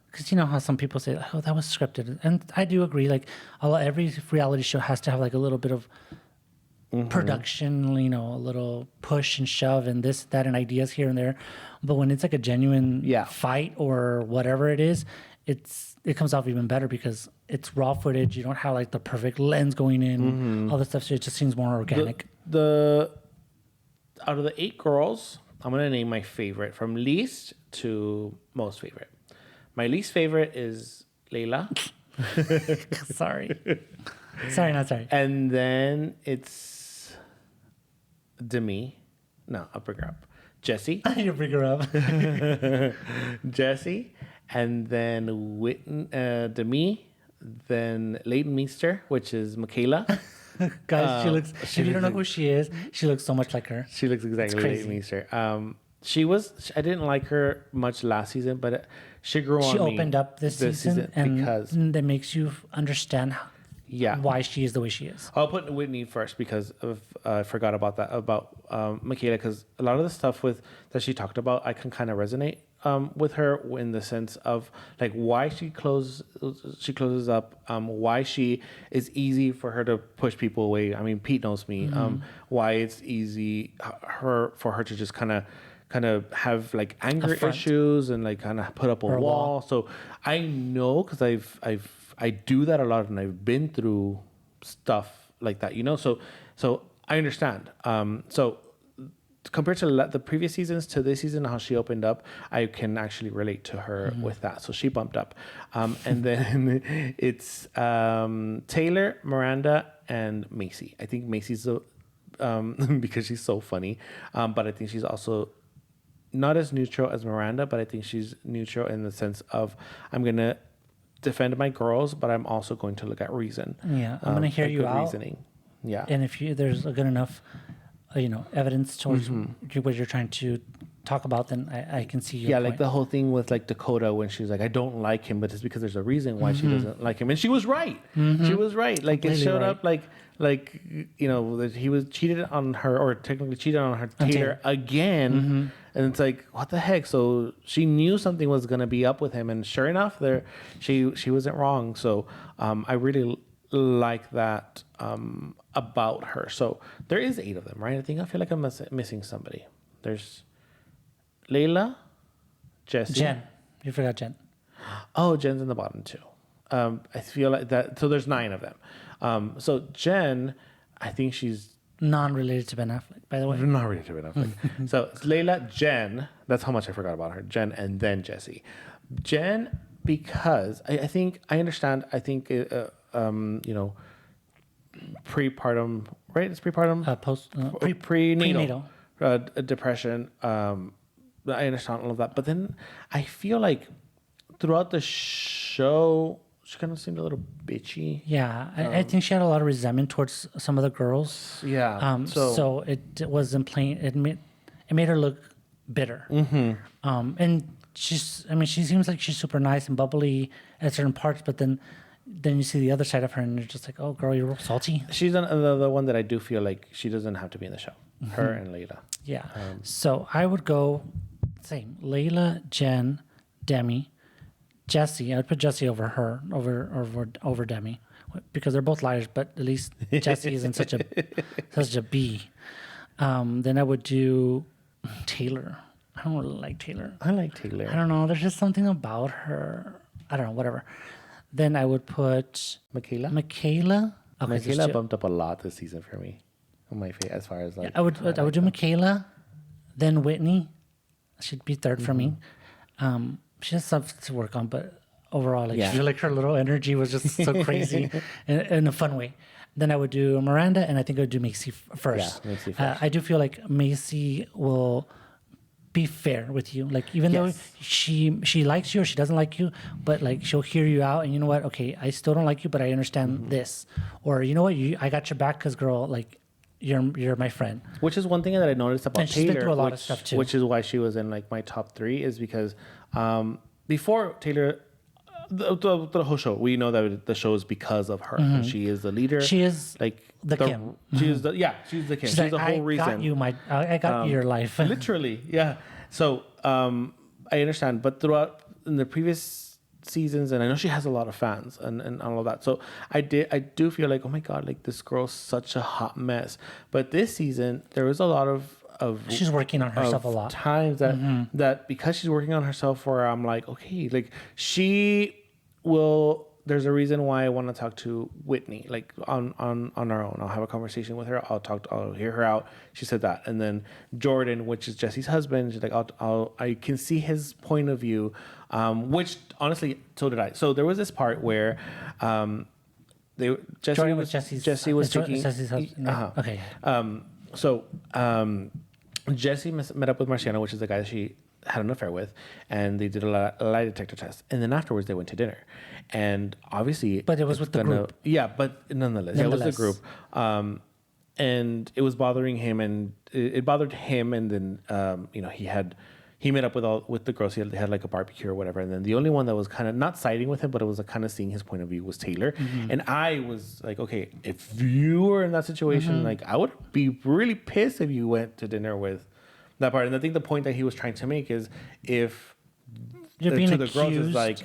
Speaker 1: because you know how some people say, oh, that was scripted, and I do agree. Like every reality show has to have like a little bit of production, a little push and shove and this, that, and ideas here and there. But when it's like a genuine fight or whatever it is, it comes off even better because it's raw footage. You don't have like the perfect lens going in, all this stuff. So it just seems more organic.
Speaker 2: Out of the 8 girls, I'm going to name my favorite from least to most favorite. My least favorite is Layla.
Speaker 1: Sorry, not sorry.
Speaker 2: And then it's Demi. No, I'll bring her up. Jessie.
Speaker 1: You bring her up.
Speaker 2: Jessie. And then Demi, then Leighton Meester, which is Michaela.
Speaker 1: Guys, she looks, if you don't know who she is, she looks so much like her.
Speaker 2: She looks exactly like Leighton Meester. I didn't like her much last season, but she grew on me.
Speaker 1: She opened up this season because that makes you understand why she is the way she is.
Speaker 2: I'll put Whitney first because I forgot about that, about Michaela, because a lot of the stuff that she talked about, I can kind of resonate with her in the sense of like why she closes up, why she is easy for her to push people away. I mean, Pete knows me. Why it's easy for her to just kind of have like anger issues and like kind of put up a wall. So I know because I do that a lot and I've been through stuff like that, so I understand. So compared to the previous seasons to this season, how she opened up, I can actually relate to her with that. So she bumped up. And then it's Taylor, Miranda, and Macy. I think Macy's because she's so funny. But I think she's also not as neutral as Miranda, but I think she's neutral in the sense of I'm going to defend my girls, but I'm also going to look at reason.
Speaker 1: Yeah, I'm going to hear you out.
Speaker 2: Reasoning. Yeah.
Speaker 1: And if there's a good enough, evidence towards what you're trying to talk about, then I can see your point.
Speaker 2: Like the whole thing with like Dakota when she's like, I don't like him, but it's because there's a reason why she doesn't like him. And she was right. She was right. Like it showed up like that he was cheated on her, or technically cheated on her Taylor again. And it's like, what the heck? So she knew something was going to be up with him. And sure enough, she wasn't wrong. So I really like that about her. So there is 8 of them, right? I feel like I'm missing somebody. There's Layla, Jesse.
Speaker 1: Jen. You forgot Jen.
Speaker 2: Oh, Jen's in the bottom too. I feel like that. So there's 9 of them. So Jen, I think she's
Speaker 1: non-related to Ben Affleck, by the way.
Speaker 2: Not related to Ben Affleck. So it's Layla, Jen. That's how much I forgot about her. Jen, and then Jesse. Jen, because I think I understand. I think prepartum, right? It's prepartum. Prenatal. Depression. I understand all of that, but then I feel like throughout the show, she kind of seemed a little bitchy.
Speaker 1: Yeah, I think she had a lot of resentment towards some of the girls.
Speaker 2: Yeah.
Speaker 1: So it wasn't plain. It made her look bitter. And she seems like she's super nice and bubbly at certain parts, but then you see the other side of her, and you're just like, oh, girl, you're real salty.
Speaker 2: She's the one that I do feel like she doesn't have to be in the show. Her and Layla.
Speaker 1: Yeah. So I would go same. Layla, Jen, Demi, Jesse. I would put Jesse over her, over Demi, because they're both liars. But at least Jesse isn't such a B. Then I would do Taylor. I don't really like Taylor.
Speaker 2: I like Taylor.
Speaker 1: I don't know. There's just something about her. I don't know. Whatever. Then I would put
Speaker 2: Michaela.
Speaker 1: Okay,
Speaker 2: Michaela bumped up a lot this season for me. On my face, as far as like,
Speaker 1: I would do Michaela, then Whitney. She'd be third for me. She has stuff to work on, but overall, I feel like her little energy was just so crazy in a fun way. Then I would do Miranda, and I think I would do Macy first.
Speaker 2: Yeah, Macy first.
Speaker 1: I do feel like Macy will be fair with you. Like, even though she likes you or she doesn't like you, but like she'll hear you out, and you know what? Okay, I still don't like you, but I understand this. Or you know what? I got your back because, girl, like, you're my friend.
Speaker 2: Which is one thing that I noticed about
Speaker 1: and she's
Speaker 2: Taylor,
Speaker 1: been through a lot of stuff too.
Speaker 2: Which is why she was in like my top 3, is because before Taylor, the whole show, we know that the show is because of her. And she is the leader.
Speaker 1: She is
Speaker 2: like
Speaker 1: the Kim.
Speaker 2: She is the she's the Kim. She's
Speaker 1: like,
Speaker 2: the whole reason.
Speaker 1: I got you your life.
Speaker 2: Literally, yeah. So I understand, but throughout in the previous seasons, and I know she has a lot of fans and all of that. So I do feel like, oh my God, like this girl's such a hot mess. But this season, there was a lot of
Speaker 1: she's working on herself a lot.
Speaker 2: Times that because she's working on herself, where I'm like, okay, like she will. There's a reason why I want to talk to Whitney, like on our own. I'll have a conversation with her. I'll hear her out. She said that, and then Jordan, which is Jesse's husband, she's like, I can see his point of view, which honestly, so did I. So there was this part where, Jesse was taking
Speaker 1: Jesse's husband. Right? Okay.
Speaker 2: Jesse met up with Marciano, which is the guy that she had an affair with, and they did a lie detector test, and then afterwards they went to dinner, and obviously,
Speaker 1: but it was with the group.
Speaker 2: Yeah, but nonetheless, it was the group. and it was bothering him, and it bothered him. And then, he met up with the girls. They had like a barbecue or whatever. And then the only one that was kind of not siding with him, but it was kind of seeing his point of view was Taylor. And I was like, okay, if you were in that situation, like I would be really pissed if you went to dinner with that part. And I think the point that he was trying to make is if
Speaker 1: you're being
Speaker 2: to
Speaker 1: accused.
Speaker 2: the girls is like,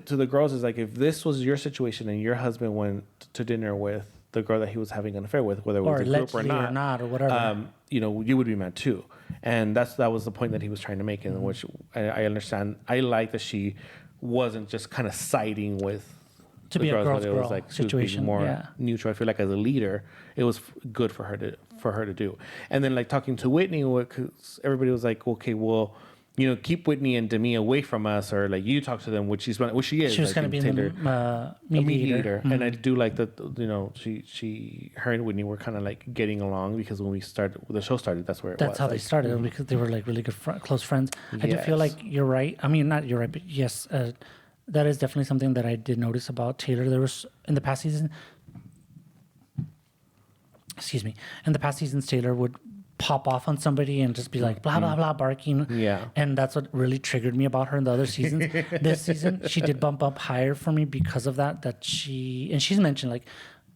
Speaker 2: to the girls is like, if this was your situation and your husband went to dinner with the girl that he was having an affair with, whether it was a group or not,
Speaker 1: or whatever,
Speaker 2: you would be mad too. And that was the point that he was trying to make, in which I understand. I like that she wasn't just kind of siding with
Speaker 1: to
Speaker 2: the
Speaker 1: be
Speaker 2: girls,
Speaker 1: a
Speaker 2: but it was
Speaker 1: girl
Speaker 2: like
Speaker 1: situation,
Speaker 2: more neutral. I feel like as a leader, it was good for her to do. And then like talking to Whitney, because everybody was like, okay, well, keep Whitney and Demi away from us, or like you talk to them, which she is.
Speaker 1: She was going to be the mediator.
Speaker 2: And I do like that. Her and Whitney were kind of like getting along, because when the show started, that's where
Speaker 1: that's how they started, because they were like really good close friends. I do feel like you're right. I mean, not you're right, but yes, that is definitely something that I did notice about Taylor. There was in the past season. Excuse me. In the past seasons, Taylor would pop off on somebody and just be like blah blah blah barking, and that's what really triggered me about her in the other seasons. This season she did bump up higher for me because of that she's mentioned, like,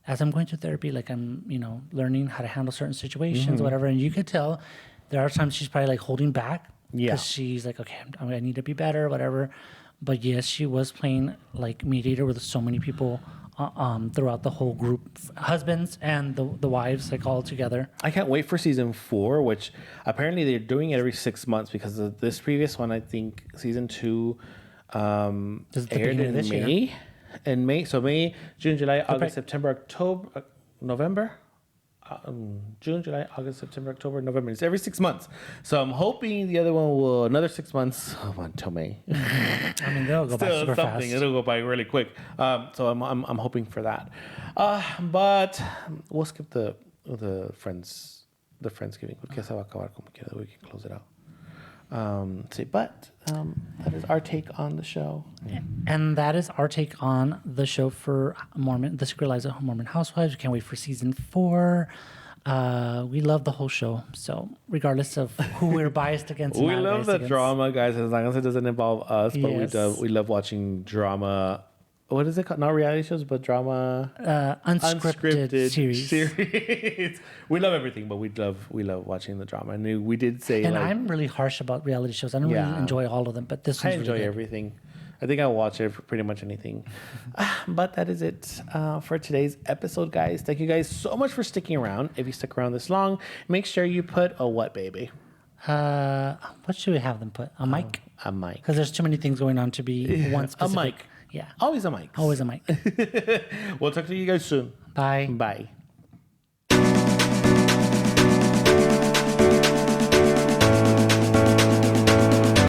Speaker 1: as I'm going through therapy, like I'm learning how to handle certain situations, whatever, and you could tell there are times she's probably like holding back because she's like, okay, I need to be better, whatever. But yes, she was playing like mediator with so many people throughout the whole group, husbands and the wives, like all together.
Speaker 2: I can't wait for season 4, which apparently they're doing it every 6 months, because of this previous one, I think season 2 aired in May. In May, so May, June, July, August, September, October, November. June, July, August, September, October, November. It's every 6 months. So I'm hoping the other one will another 6 months. Oh, until May.
Speaker 1: I mean, they'll go by super fast.
Speaker 2: It'll go by really quick. So I'm hoping for that. But we'll skip the Friendsgiving. Que se va a acabar como quiera. We can close it out. But that is our take on the show.
Speaker 1: And that is our take on the show for Mormon, The Secret Lives of Mormon Housewives. We can't wait for season 4. We love the whole show. So regardless of who we're biased against.
Speaker 2: We love the drama, guys. As long as it doesn't involve us. But we love watching drama. What is it called? Not reality shows, but drama.
Speaker 1: Unscripted series.
Speaker 2: We love everything, but we love watching the drama. And we did say,
Speaker 1: and I'm really harsh about reality shows. I don't really enjoy all of them, but this one's
Speaker 2: I enjoy
Speaker 1: really good.
Speaker 2: everything. I think I'll watch it for pretty much anything. But that is it for today's episode, guys. Thank you guys so much for sticking around. If you stuck around this long, make sure you put a what, baby?
Speaker 1: What should we have them put? A mic?
Speaker 2: A mic.
Speaker 1: Because there's too many things going on to be one specific.
Speaker 2: A mic.
Speaker 1: Yeah.
Speaker 2: Always a mic.
Speaker 1: Always a mic.
Speaker 2: We'll talk to you guys soon.
Speaker 1: Bye.
Speaker 2: Bye.